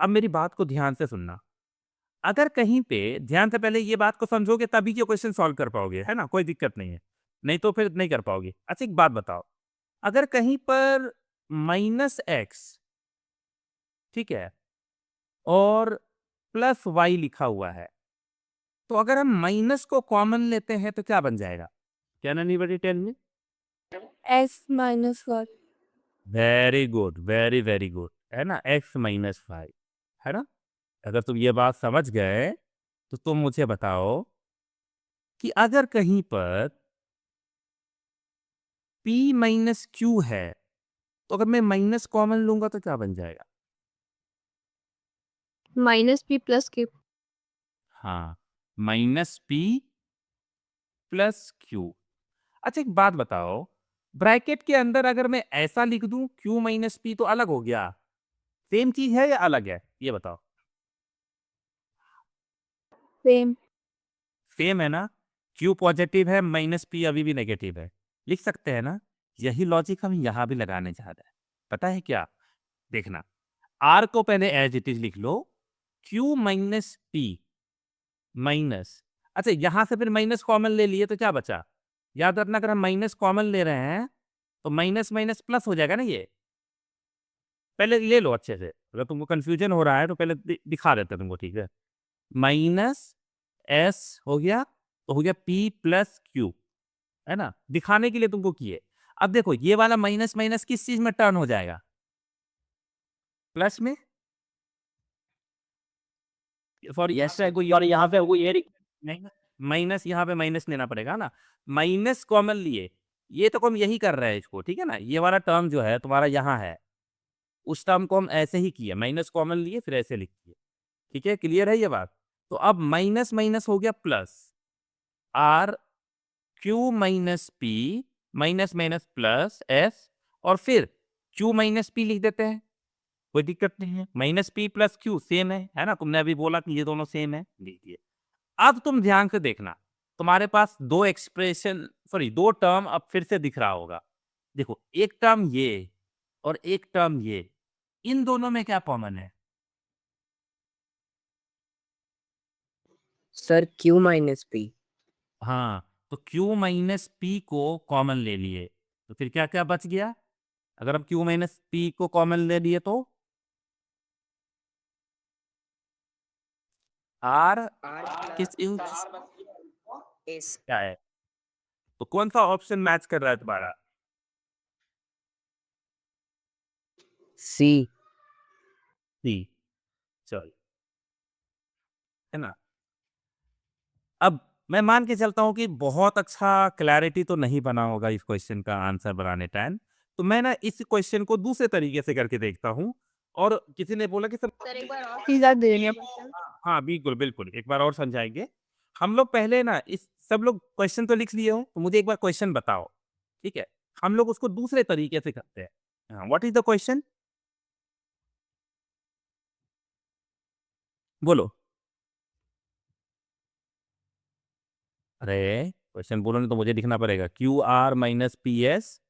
अब मेरी बात को ध्यान से सुनना। अगर कहीं पे ध्यान से पहले ये बात को समझोगे तभी ये क्वेश्चन सॉल्व कर पाओगे, है ना, कोई दिक्कत नहीं है, नहीं तो फिर नहीं कर पाओगे। अच्छा, एक बात बताओ, अगर कहीं पर माइनस एक्स, ठीक है, और प्लस वाई लिखा हुआ है, तो अगर हम माइनस को कॉमन लेते हैं तो क्या बन जाएगा? Can anybody tell me? S minus 1. Very good, very very good, है ना, एक्स माइनस फाइव, है ना। अगर तुम ये बात समझ गए तो तुम मुझे बताओ कि अगर कहीं पर P माइनस क्यू है, तो अगर मैं माइनस कॉमन लूंगा तो क्या बन जाएगा? Minus P plus Q. हाँ, माइनस पी प्लस क्यू। अच्छा, एक बात बताओ, ब्रैकेट के अंदर अगर मैं ऐसा लिख दूं क्यू माइनस पी, तो अलग हो गया, सेम चीज है या अलग है, ये बताओ। Same. सेम है ना, क्यू पॉजिटिव है, माइनस पी अभी भी नेगेटिव है, लिख सकते हैं ना। यही लॉजिक हम यहाँ भी लगाने जा रहे हैं, पता है क्या? देखना, आर को पहले एज इट इज लिख लो, क्यू माइनस पी माइनस, अच्छा यहां से फिर माइनस कॉमन ले लिए तो क्या बचा? याद रखना, अगर हम माइनस कॉमन ले रहे हैं तो माइनस माइनस प्लस हो जाएगा ना, ये पहले ले लो अच्छे से, अगर तुमको कंफ्यूजन हो रहा है तो पहले दिखा देते हैं तुमको, ठीक है। माइनस एस हो गया, तो हो गया पी प्लस क्यू, है ना, दिखाने के लिए तुमको किए। अब देखो, ये वाला माइनस माइनस किस चीज में टर्न हो जाएगा? प्लस में। सॉरी, यस सर, कोई और यहाँ पे कोई ये नहीं, माइनस यहाँ पे माइनस लेना पड़ेगा ना, माइनस कॉमन लिए, ये तो हम यही कर रहे हैं इसको, ठीक है ना। ये वाला टर्म जो है तुम्हारा यहाँ है, उस टर्म को हम ऐसे ही किए, माइनस कॉमन लिए फिर ऐसे लिख दिए, ठीक है, क्लियर है ये बात। तो अब माइनस माइनस हो गया plus, R Q minus P minus minus plus S, और फिर Q माइनस P लिख देते हैं, कोई दिक्कत नहीं है। Minus P plus Q same है ना? तुमने अभी बोला कि ये दोनों सेम है, लिखिए। अब तुम ध्यान से देखना, तुम्हारे पास 2 एक्सप्रेशन सॉरी 2 टर्म अब फिर से दिख रहा होगा। देखो, एक टर्म ये और एक टर्म ये, इन दोनों में क्या कॉमन है? Sir Q minus P। हाँ, तो Q माइनस P को कॉमन ले लिए, तो फिर क्या-क्या बच गया? अगर हम Q माइनस P को कॉमन ले लिए तो R किस एस क्या है? तो कौन सा ऑप्शन मैच कर रहा है तुम्हारा? सी। सी, चलो, है ना? अब मैं मान के चलता हूँ कि बहुत अच्छा क्लैरिटी तो नहीं बना होगा इस क्वेश्चन का आंसर बनाने टाइम, तो मैं ना इस क्वेश्चन को दूसरे तरीके से करके देखता हूँ। और किसी ने बोला कि सर सर एक बार और सीधा दे रही क्वेश्चन। हाँ, बिल्कुल, बिल्कुल, एक बार और समझाएँगे। हम लोग पहले ना इस सब लोग क्वेश्चन तो लिख लिए हो, तो मुझे एक बार क्वेश्चन बताओ, ठीक है? हम लोग उसको दूसरे तरीके से करते हैं। हाँ, व्हाट इज़ द क्वेश्चन? बोलो। अरे! क्वेश्चन बोलो नहीं तो मुझे लिखना पड़ेगा। QR minus PS,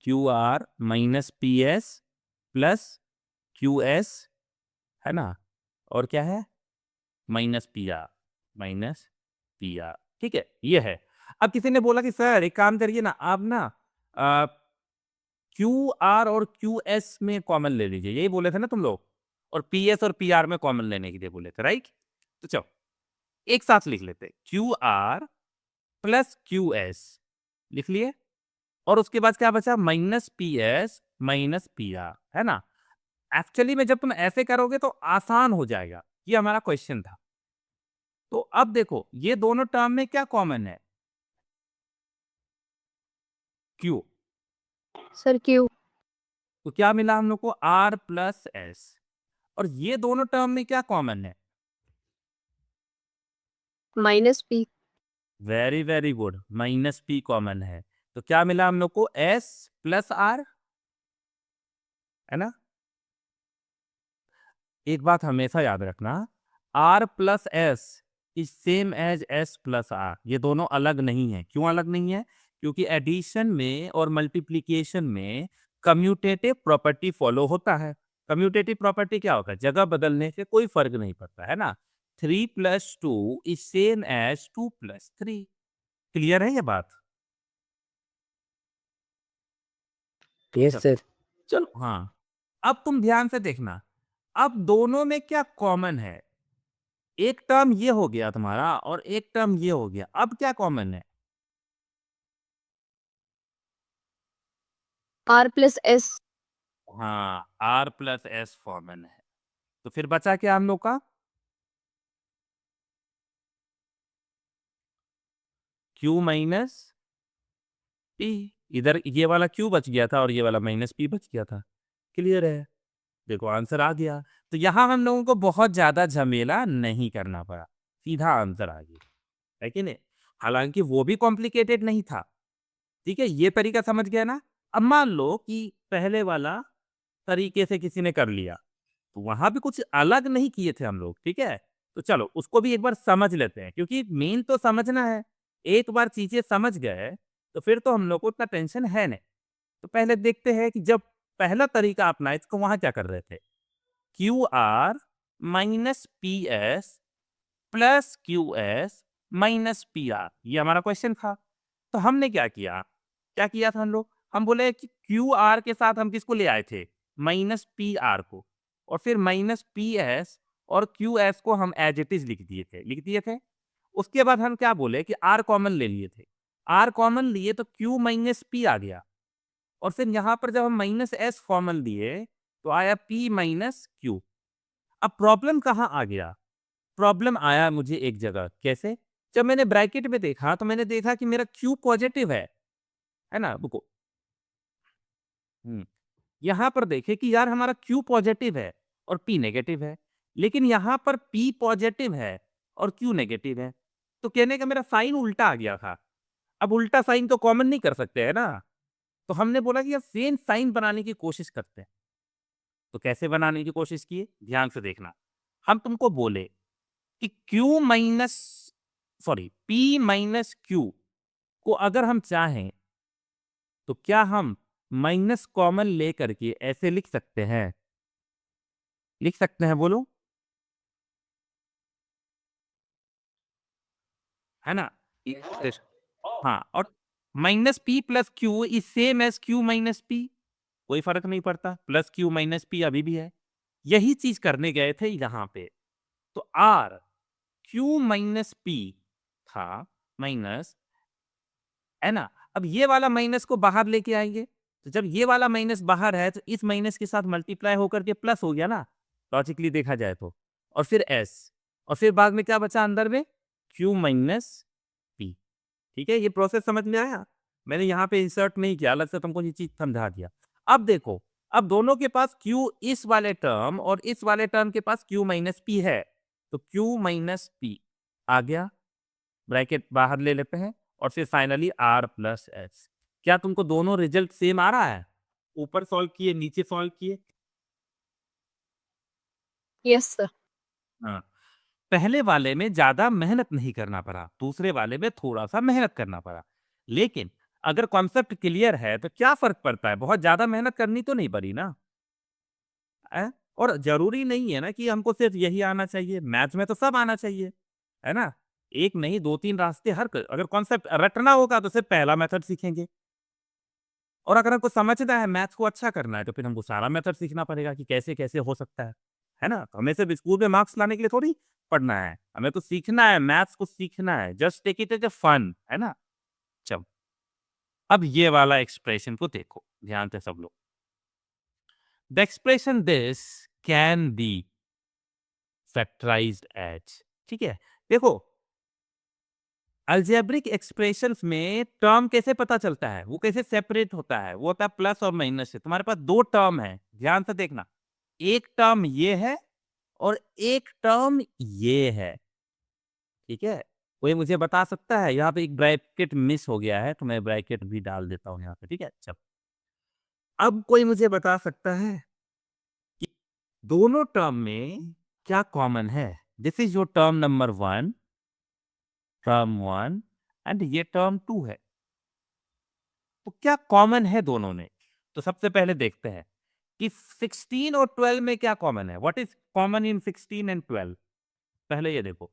QR minus PS plus QS, है ना? और क्या है? माइनस पीआर, माइनस पीआर, ठीक है? ये है। अब किसी ने बोला कि सर एक काम करिए ना, आप ना अ, क्यूआर और क्यूएस में कॉमन ले लीजिए, यही बोले थे ना तुम लोग? और पीएस और पीआर में कॉमन लेने के लिए बोले थे, राइट? तो चलो, एक साथ लिख लेते हैं। क्यूआर प्लस क्यूएस लिख लिए और उसके बाद क्या बचा? माइनस पीएस माइनस पीआर, है ना? एक्चुअली में जब तुम ऐसे करोगे तो आसान हो जाएगा। ये हमारा क्वेश्चन था। तो अब देखो, ये दोनों टर्म में क्या कॉमन है? क्यू। Sir Q. तो क्या मिला हम लोग को? R plus S. और ये दोनों टर्म में क्या कॉमन है? Minus P. Very very good, minus P common है। तो क्या मिला हम लोग को? एस प्लस आर, है ना? एक बात हमेशा याद रखना, R plus S is same as S plus R. ये दोनों अलग नहीं है। क्यों अलग नहीं है? क्योंकि एडिशन में और मल्टीप्लिकेशन में कम्यूटेटिव प्रॉपर्टी फॉलो होता है। कम्यूटेटिव प्रॉपर्टी क्या होता है? जगह बदलने से कोई फर्क नहीं पड़ता, है ना? 3 plus 2 is same as 2 plus 3। Clear है ये बात? यस चलो, सर। चलो, हाँ। अब तुम ध्यान से देखना, अब दोनों में क्या कॉमन है? एक टर्म ये हो गया तुम्हारा और एक टर्म ये हो गया। अब क्या कॉमन है? R plus S. हाँ, आर प्लस एस कॉमन है। तो फिर बचा क्या हम लोग का? Q minus P. इधर ये वाला क्यू बच गया था और ये वाला माइनस पी बच गया था। क्लियर है? देखो आंसर आ गया। तो यहाँ हम लोगों को बहुत ज्यादा झमेला नहीं करना पड़ा, सीधा आंसर आ गया, है कि नहीं? हालांकि वो भी कॉम्प्लिकेटेड नहीं था। ठीक है, ये तरीका समझ गया ना? अब मान लो कि पहले वाला तरीके से किसी ने कर लिया, तो वहां भी कुछ अलग नहीं किए थे हम लोग, ठीक है? तो चलो उसको भी एक बार समझ लेते हैं, क्योंकि मेन तो समझना है। एक बार चीजें समझ गए तो फिर तो हम लोग को उतना टेंशन है नहीं। तो पहले देखते हैं कि जब पहला तरीका अपनाए तो वहां क्या कर रहे थे? Q R minus P S plus Q S minus P are, ये हमारा क्वेश्चन था। तो हमने क्या किया था हम लोग? हम बोले कि क्यू आर के साथ हम किसको ले आए थे? माइनस पी आर को। और फिर माइनस पी एस और क्यू एस को हम एज इट इज लिख दिए थे। उसके बाद हम क्या बोले कि आर कॉमन ले लिए थे। आर कॉमन लिए तो क्यू माइनस पी आ गया। और फिर यहाँ पर जब हम माइनस एस कॉमन लिए तो आया पी माइनस क्यू। अब प्रॉब्लम कहाँ आ गया? प्रॉब्लम आया मुझे एक जगह। कैसे? जब मैंने ब्रैकेट में देखा तो मैंने देखा कि मेरा क्यू पॉजिटिव है ना? रुको। यहाँ पर देखे कि यार हमारा क्यू पॉजिटिव है और पी नेगेटिव है, लेकिन यहाँ पर पी पॉजिटिव है और क्यू नेगेटिव है। तो कहने का मेरा साइन उल्टा आ गया था। अब उल्टा साइन तो कॉमन नहीं कर सकते, है ना? तो हमने बोला कि यार सेम साइन बनाने की कोशिश करते हैं। तो कैसे बनाने की कोशिश किए, ध्यान से देखना। हम तुमको बोले कि Q minus sorry P minus Q को अगर हम चाहें तो क्या हम माइनस कॉमन लेकर के ऐसे लिख सकते हैं? लिख सकते हैं, बोलो, है ना? इस हाँ, और minus P plus Q is same as Q minus P, कोई फर्क नहीं पड़ता, प्लस क्यू माइनस पी अभी भी है। यही चीज करने गए थे यहाँ पे। तो आर क्यू माइनस पी था माइनस, है ना? अब ये वाला माइनस को बाहर लेके आएंगे, तो जब ये वाला माइनस बाहर है तो इस माइनस के साथ मल्टीप्लाई होकर के प्लस हो गया ना, लॉजिकली देखा जाए तो। और फिर एस, और फिर बाद में क्या बचा अंदर में, क्यू माइनस पी। ठीक है, ये प्रोसेस समझ में आया? मैंने यहाँ पे इंसर्ट नहीं किया, अलग से तुमको ये चीज समझा दिया। अब देखो, अब दोनों के पास Q इस वाले टर्म और इस वाले टर्म के पास Q माइनस पी है, तो Q माइनस पी आ गया, ब्रैकेट बाहर ले लेते हैं, और फिर फाइनली R प्लस एस। क्या तुमको दोनों रिजल्ट सेम आ रहा है? ऊपर सॉल्व किए, नीचे सॉल्व किए। Yes sir. हाँ, पहले वाले में ज्यादा मेहनत नहीं करना पड़ा, दूसरे वाले में थोड़ा सा मेहनत करना पड़ा। लेकिन अगर कॉन्सेप्ट क्लियर है तो क्या फर्क पड़ता है, बहुत ज्यादा मेहनत करनी तो नहीं पड़ी ना। और जरूरी नहीं है ना कि हमको सिर्फ यही आना चाहिए, मैथ्स में तो सब आना चाहिए, है ना? एक नहीं, दो तीन रास्ते अगर कॉन्सेप्ट रटना होगा तो सिर्फ पहला मेथड सीखेंगे, और अगर हमको समझना है, मैथ्स को अच्छा करना है, तो फिर हमको सारा मेथड सीखना पड़ेगा कि कैसे कैसे हो सकता है ना? तो हमें सिर्फ स्कूल में मार्क्स लाने के लिए थोड़ी पढ़ना है, हमें तो सीखना है, मैथ्स को सीखना है, just take it as a fun, है ना? चलो, अब ये वाला एक्सप्रेशन को देखो ध्यान से सब लोग। The expression this can be factorised as, ठीक है? देखो, अलजेब्रिक एक्सप्रेशंस में टर्म कैसे पता चलता है, वो कैसे सेपरेट होता है, वो होता है प्लस और माइनस से। तुम्हारे पास दो टर्म है, ध्यान से देखना, एक टर्म ये है और एक टर्म ये है, ठीक है? कोई मुझे बता सकता है? यहाँ पे एक ब्रैकेट मिस हो गया है, तो मैं ब्रैकेट भी डाल देता हूँ यहाँ पे, ठीक है? चलो, अब कोई मुझे बता सकता है कि दोनों टर्म में क्या कॉमन है? This is your term number term one, and ये टर्म टू है, तो क्या कॉमन है दोनों में? तो सबसे पहले देखते हैं कि 16 और 12 में क्या कॉमन है। What is common in 16 and 12? पहले ये देखो,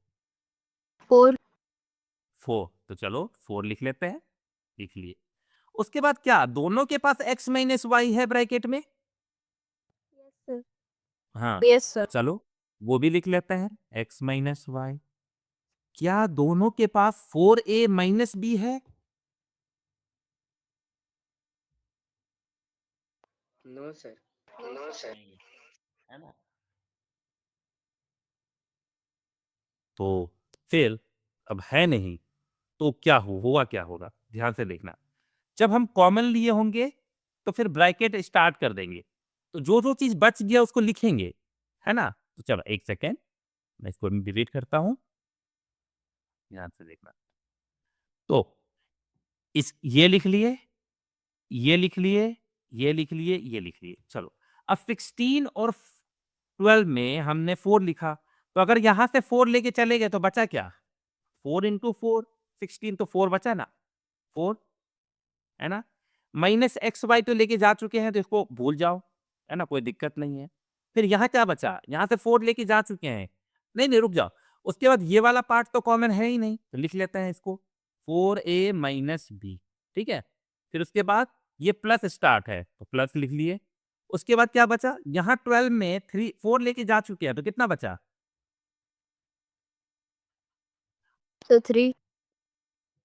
4। 4, तो चलो 4 लिख लेते हैं, लिख लिए। उसके बाद क्या दोनों के पास x माइनस वाई है ब्रैकेट में? Yes sir. हाँ, यस सर। चलो वो भी लिख लेते हैं, x माइनस वाई। क्या दोनों के पास 4a माइनस बी है? No sir. नहीं, है ना? तो फिर अब है नहीं, तो क्या हुआ, क्या होगा, ध्यान से देखना। जब हम कॉमन लिए होंगे तो फिर ब्रैकेट स्टार्ट कर देंगे, तो जो जो चीज बच गया उसको लिखेंगे, है ना? तो चलो एक सेकेंड, मैं इसको डिलीट करता हूं, ध्यान से देखना। तो इस ये लिख लिए, ये लिख लिए, ये लिख लिए, ये लिख लिए। चलो, अब 16 और 12 में हमने 4 लिखा, तो अगर यहां से 4 लेके चले गए तो बचा क्या? 4 इंटू 4, 16, तो 4 बचा ना, 4, है ना? माइनस एक्स वाई तो लेके जा चुके हैं, तो इसको भूल जाओ, है ना? कोई दिक्कत नहीं है। फिर यहाँ क्या बचा? यहाँ से 4 लेके जा चुके हैं, नहीं नहीं रुक जाओ, उसके बाद ये वाला पार्ट तो कॉमन है ही नहीं, तो लिख लेते हैं इसको 4a माइनस बी, ठीक है? फिर उसके बाद ये प्लस स्टार्ट है, तो प्लस लिख लिए। उसके बाद क्या बचा? यहाँ 12 में 4 लेके जा चुके हैं, तो कितना बचा? तो 3।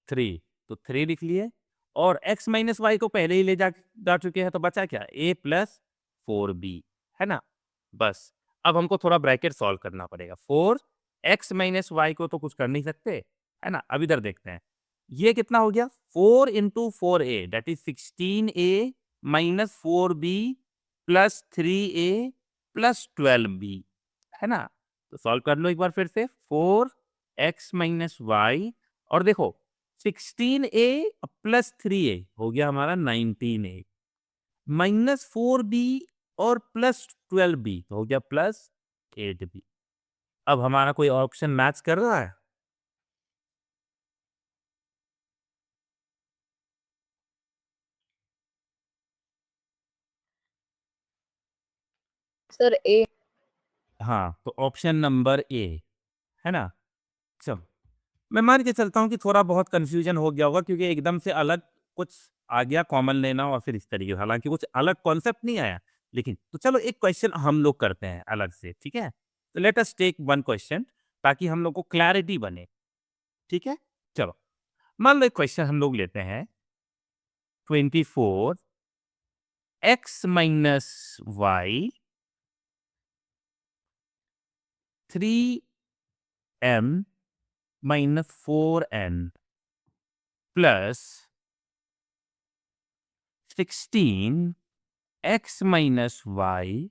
3, तो 3 लिख लिए, और x माइनस वाई को पहले ही ले जा चुके हैं, तो बचा क्या? a प्लस 4b, है ना? बस, अब हमको थोड़ा ब्रैकेट सॉल्व करना पड़ेगा। 4x माइनस वाई को तो कुछ कर नहीं सकते, है ना? अब इधर देखते हैं, ये कितना हो गया? 4 into 4a that is 16a minus 4b plus 3a plus 12b, है ना? तो सॉल्व कर लो एक बार फिर से, 4x माइनस वाई, और देखो 16a प्लस 3a हो गया हमारा 19a, माइनस 4b और प्लस 12b हो गया प्लस 8b। अब हमारा कोई ऑप्शन मैच कर रहा है? सर ए। हाँ, तो ऑप्शन नंबर ए है ना। चलो, मैं मान के चलता हूँ कि थोड़ा बहुत कंफ्यूजन हो गया होगा क्योंकि एकदम से अलग कुछ आ गया कॉमन लेना और फिर इस तरीके, हालांकि कुछ अलग कॉन्सेप्ट नहीं आया, लेकिन तो चलो एक क्वेश्चन हम लोग करते हैं अलग से, ठीक है। तो let us take one question ताकि हम लोग को क्लैरिटी बने, ठीक है। चलो, मान लो एक क्वेश्चन हम लोग लेते हैं 24 x minus y 3m minus 4n plus 16 x minus y,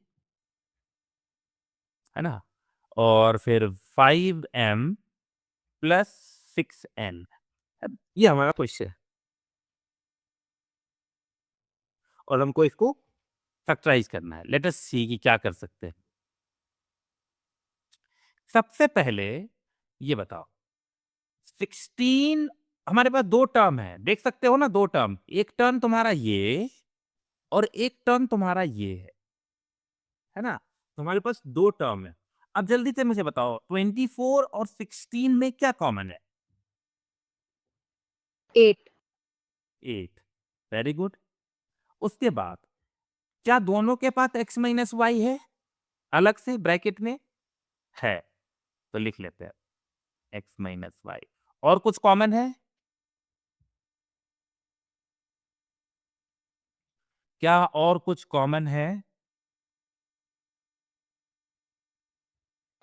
है ना, और फिर 5m प्लस 6n। ये हमारा क्वेश्चन है और हमको इसको फैक्टराइज करना है। लेट अस सी कि क्या कर सकते हैं। सबसे पहले ये बताओ, 16 हमारे पास दो टर्म है, देख सकते हो ना, दो टर्म, एक टर्म तुम्हारा ये और एक टर्म तुम्हारा ये है ना। तुम्हारे पास दो टर्म है। अब जल्दी से मुझे बताओ 24 और 16 में क्या कॉमन है? 8। 8। Very good. उसके बाद क्या दोनों के पास x माइनस वाई है अलग से ब्रैकेट में? है, तो लिख लेते हैं x माइनस वाई। और कुछ कॉमन है? क्या और कुछ कॉमन है?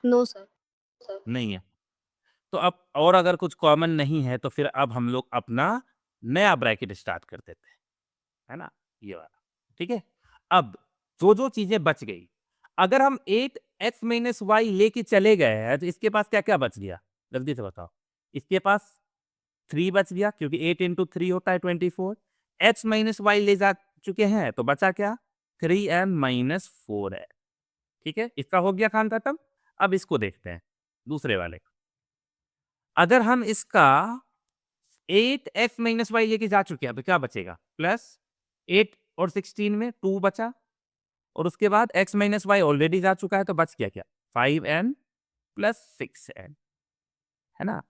No sir. नहीं है। तो अब और अगर कुछ कॉमन नहीं है तो फिर अब हम लोग अपना नया ब्रैकेट स्टार्ट कर देते हैं, है ना, ये वाला, ठीक है। अब जो जो चीजें बच गई, अगर हम 8 x माइनस वाई लेके चले गए हैं तो इसके पास क्या क्या बच गया, जल्दी से बताओ। इसके पास 3 बच गया क्योंकि 8 इंटू 3 होता है 24। x माइनस वाई ले जा चुके हैं तो बचा क्या, 3m माइनस 4 है, ठीक है। इसका हो गया काम खत्म। अब इसको देखते हैं दूसरे वाले का। अगर हम इसका 8x माइनस वाई लेके जा चुके हैं तो क्या बचेगा, प्लस 8 और 16 में 2 बचा, और उसके बाद x माइनस वाई ऑलरेडी जा चुका है तो बच गया क्या, 5n प्लस 6n, है ना।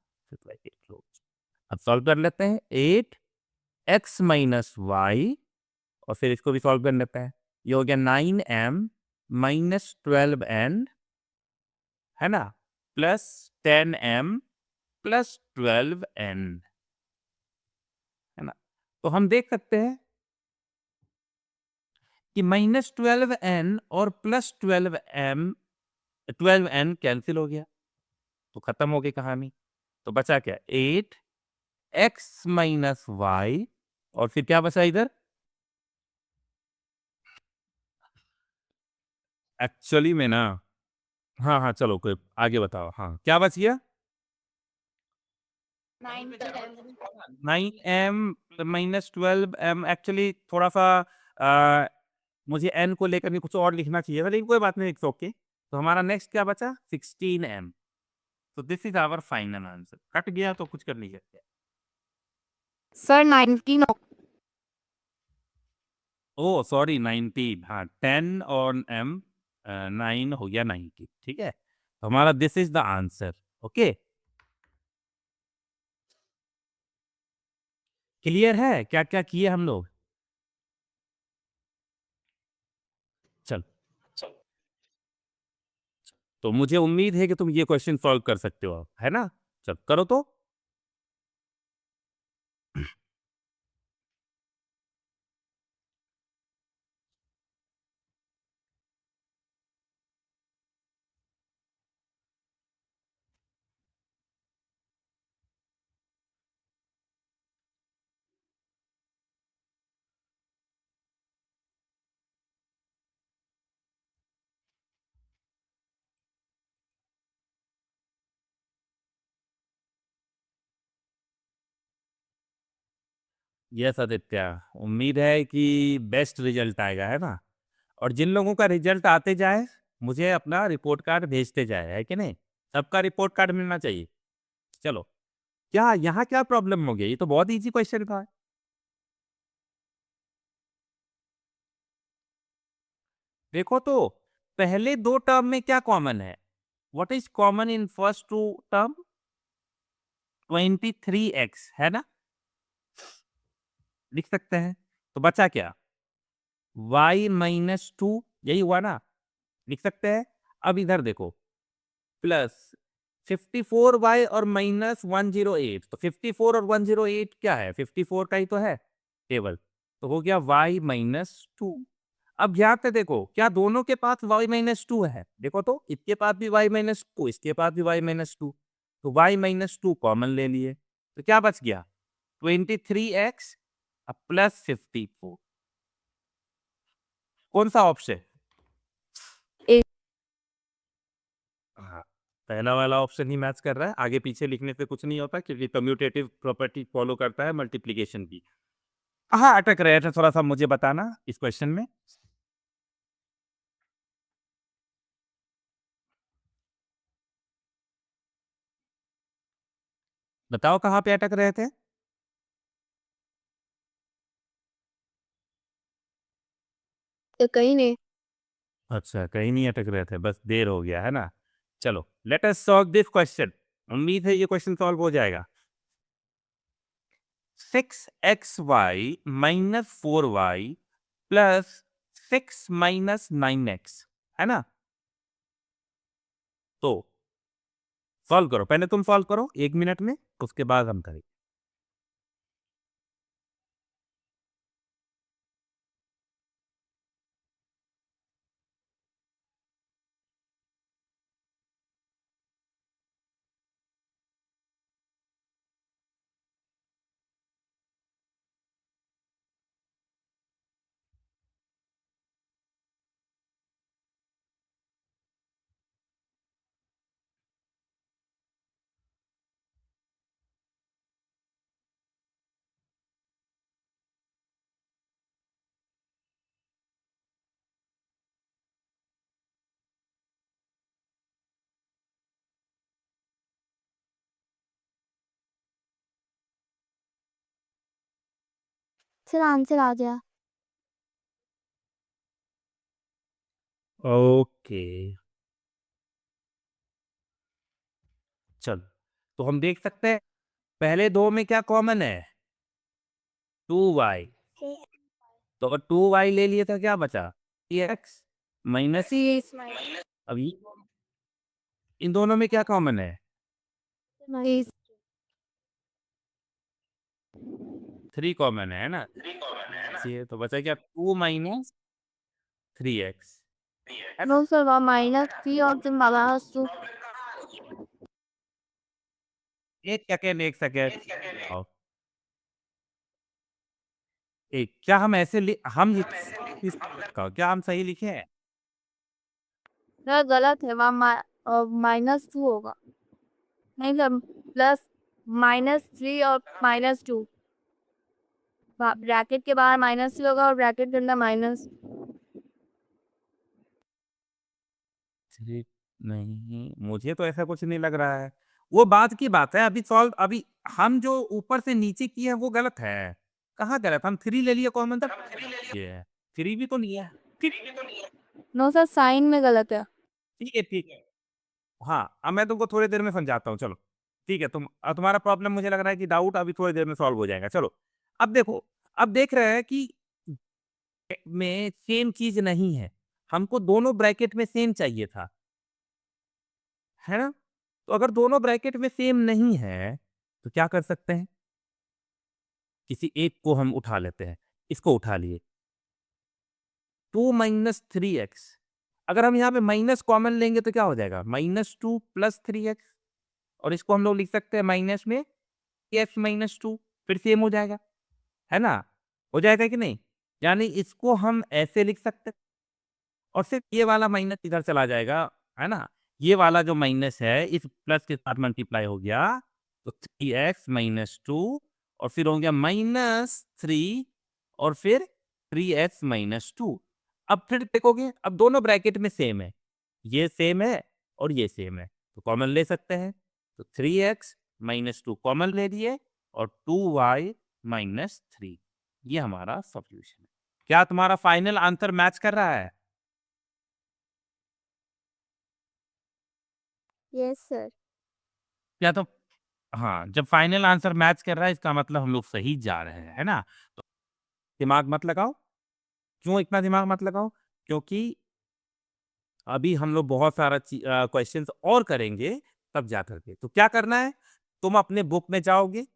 अब सॉल्व कर लेते हैं 8x माइनस वाई और फिर इसको भी सॉल्व कर लेते हैं। ये हो गया 9m माइनस 12n, है ना, प्लस 10m प्लस 12n, है ना। तो हम देख सकते हैं कि माइनस 12n और प्लस 12n कैंसिल हो गया, तो खत्म हो गई कहानी। तो बचा क्या, 8x माइनस वाई और फिर क्या बचा इधर, एक्चुअली में ना, हाँ हाँ चलो कोई आगे बताओ, हाँ क्या बच गया, 9m माइनस 12m। एक्चुअली थोड़ा सा मुझे n को लेकर भी कुछ और लिखना चाहिए था, लेकिन कोई बात नहीं, इट्स ओके। तो हमारा नेक्स्ट क्या बचा, 16m। तो this is our final answer. कट गया तो कुछ कर नहीं सकते। सर 19। ओ सॉरी 19, हाँ 10 और m 9 हो गया 90, ठीक है। तो हमारा this is the answer. Okay, clear है क्या क्या किए हम लोग। चल, तो मुझे उम्मीद है कि तुम ये क्वेश्चन सॉल्व कर सकते हो, है ना। चल करो तो। यस आदित्य, उम्मीद है कि बेस्ट रिजल्ट आएगा, है ना? और जिन लोगों का रिजल्ट आते जाए मुझे अपना रिपोर्ट कार्ड भेजते जाए, है कि नहीं? सबका रिपोर्ट कार्ड मिलना चाहिए। चलो, क्या यहाँ क्या प्रॉब्लम हो गई? ये तो बहुत इजी क्वेश्चन था। देखो तो पहले दो टर्म में क्या कॉमन है? What is common in first two term? 23x, है ना? लिख सकते हैं। तो बचा क्या? y माइनस टू, यही हुआ ना? लिख सकते हैं। अब इधर देखो, प्लस 54y और माइनस 108। तो 54 और 108 क्या है? 54 का ही तो है टेबल। तो हो गया y माइनस टू। अब यहाँ पे देखो, क्या दोनों के पास y माइनस टू है? देखो तो, इसके पास भी y माइनस टू, इसके पास भी y माइनस टू। तो y माइनस टू कॉमन ले लिए, तो क्या बच गया? 23x plus 54। कौन सा ऑप्शन? ए। हाँ, पहला वाला ऑप्शन ही मैच कर रहा है। आगे पीछे लिखने से कुछ नहीं होता, क्योंकि कम्यूटेटिव प्रॉपर्टी फॉलो करता है मल्टीप्लिकेशन की। हाँ, अटक रहे थे थोड़ा सा, मुझे बताना इस क्वेश्चन में। बताओ कहाँ पे अटक रहे थे? कहीं नहीं। अच्छा, कहीं नहीं अटक रहे थे, बस देर हो गया, है ना? चलो, let us solve this question. उम्मीद है ये क्वेश्चन सॉल्व हो जाएगा। 6xy minus 4y plus 6 minus 9x, है ना? तो सॉल्व करो, पहले तुम सॉल्व करो 1 मिनट में, उसके बाद हम करेंगे। सर आंसर आ गया। ओके, चलो, तो हम देख सकते हैं पहले दो में क्या कॉमन है? 2y। तो अगर 2y ले लिए तो क्या बचा? x minus. अभी इन दोनों में क्या कॉमन है? 3 कॉमन है ना? ये तो बचा क्या? 2 माइनस 3x, है ना? नो सर, माइनस 3 और फिर माइनस 2। एक सेकेंड, एक सेकेंड, आओ। एक, क्या हम ऐसे हम क्या हम सही लिखे हैं? सर गलत है, वहाँ माइनस 2 होगा। नहीं सर, प्लस -3 और -2। ब्रैकेट के बाहर -3 होगा और ब्रैकेट के अंदर माइनस। ठीक, नहीं, मुझे तो ऐसा कुछ नहीं लग रहा है। वो बात की बात है, अभी सॉल्व, अभी हम जो ऊपर से नीचे किए हैं वो गलत है। कहाँ गलत? हम 3 ले लिए कॉमन, तब ये है। 3 भी तो नहीं है। ठीक, नो सर, साइन में गलत है। ठीक है, ठीक है। हाँ, अब मैं तुमको थोड़ी देर में समझाता हूँ, चलो। ठीक है, तुम्हारा प्रॉब्लम मुझे लग रहा है कि डाउट अभी थोड़ी देर में सॉल्व हो जाएगा। चलो, अब देखो, अब देख रहे हैं कि में सेम चीज नहीं है। हमको दोनों ब्रैकेट में सेम चाहिए था, है ना? तो अगर दोनों ब्रैकेट में सेम नहीं है तो क्या कर सकते हैं? किसी एक को हम उठा लेते हैं। इसको उठा लिए, 2 माइनस 3x। अगर हम यहाँ पे माइनस कॉमन लेंगे तो क्या हो जाएगा? -2 प्लस 3x। और इसको हम लोग लिख सकते हैं माइनस में x माइनस 2, फिर सेम हो जाएगा, है ना? हो जाएगा कि नहीं? यानी इसको हम ऐसे लिख सकते हैं, और सिर्फ ये वाला माइनस इधर चला जाएगा, है ना? ये वाला जो माइनस है इस प्लस के साथ मल्टीप्लाई हो गया, तो 3x माइनस 2, और फिर हो गया -3 और फिर 3x - 2। अब फिर देखोगे, अब दोनों ब्रैकेट में सेम है, ये सेम है और ये सेम है, तो कॉमन ले सकते हैं। तो 3x - 2 कॉमन ले लिए और 2y - 3, ये हमारा सॉल्यूशन है। क्या तुम्हारा फाइनल आंसर मैच कर रहा है? Yes sir. क्या तो हाँ, जब फाइनल आंसर मैच कर रहा है इसका मतलब हम लोग सही जा रहे हैं, है ना? तो दिमाग मत लगाओ। क्यों इतना दिमाग मत लगाओ? क्योंकि अभी हम लोग बहुत सारा क्वेश्चंस और करेंगे तब जा करके। तो क्या करना है, तुम अपने बुक में जाओगे,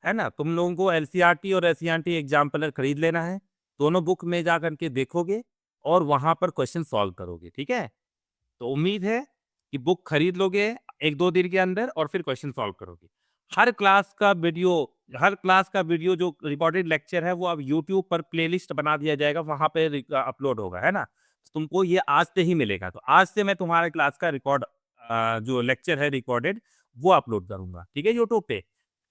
है ना? तुम लोगों को एलसीईआरटी और एसईआरटी एग्जाम्पलर खरीद लेना है। दोनों बुक में जा करके देखोगे और वहाँ पर क्वेश्चन सॉल्व करोगे, ठीक है? तो उम्मीद है कि बुक खरीद लोगे 1-2 दिन के अंदर और फिर क्वेश्चन सॉल्व करोगे। हर क्लास का वीडियो जो रिकॉर्डेड लेक्चर है वो अब यूट्यूब पर प्लेलिस्ट बना दिया जाएगा, वहाँ पे अपलोड होगा, है ना? तुमको ये आज से ही मिलेगा। तो आज से मैं तुम्हारे क्लास का जो लेक्चर है रिकॉर्डेड वो अपलोड करूँगा, ठीक है? यूट्यूब पे,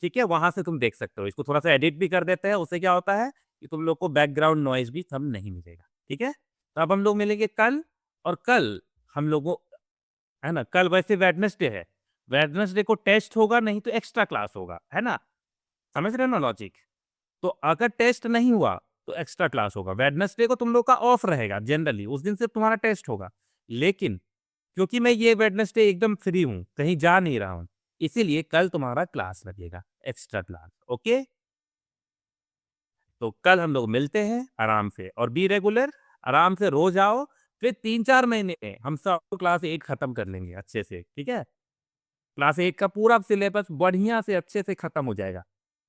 ठीक है? वहाँ से तुम देख सकते हो। इसको थोड़ा-सा एडिट भी कर देते हैं, उससे क्या होता है कि तुम लोग को बैकग्राउंड नॉइज़ भी सब नहीं मिलेगा, ठीक है? तो अब हम लोग मिलेंगे कल, और कल हम लोगों है ना? कल वैसे वेडनेसडे है। वेडनेसडे को टेस्ट होगा, नहीं तो एक्स्ट्रा क्लास होगा, है ना? समझ रहे हो ना लॉजिक? तो अगर टेस्ट नहीं हुआ तो एक्स्ट्रा क्लास होगा। वेडनेसडे को तुम लोग का ऑफ रहेगा जनरली, उस दिन सिर्फ तुम्हारा टेस्ट होगा। लेकिन क्योंकि मैं ये वेडनेसडे एकदम फ्री हूँ, कहीं जा नहीं रहा हूँ, इसीलिए कल तुम्हारा क्लास लगेगा, एक्स्ट्रा क्लास, ओके? तो कल हम लोग मिलते हैं आराम से, और बी रेगुलर, आराम से रोज आओ। फिर 3-4 महीने में हम सब क्लास 8 खत्म कर लेंगे अच्छे से, ठीक है? क्लास 8 का पूरा सिलेबस बढ़िया से अच्छे से खत्म हो जाएगा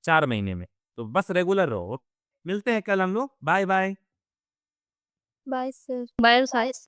4 महीने में। तो बस रेगुलर रहो। मिलते हैं कल हम लोग। Bye bye. Bye sir. Bye साइस।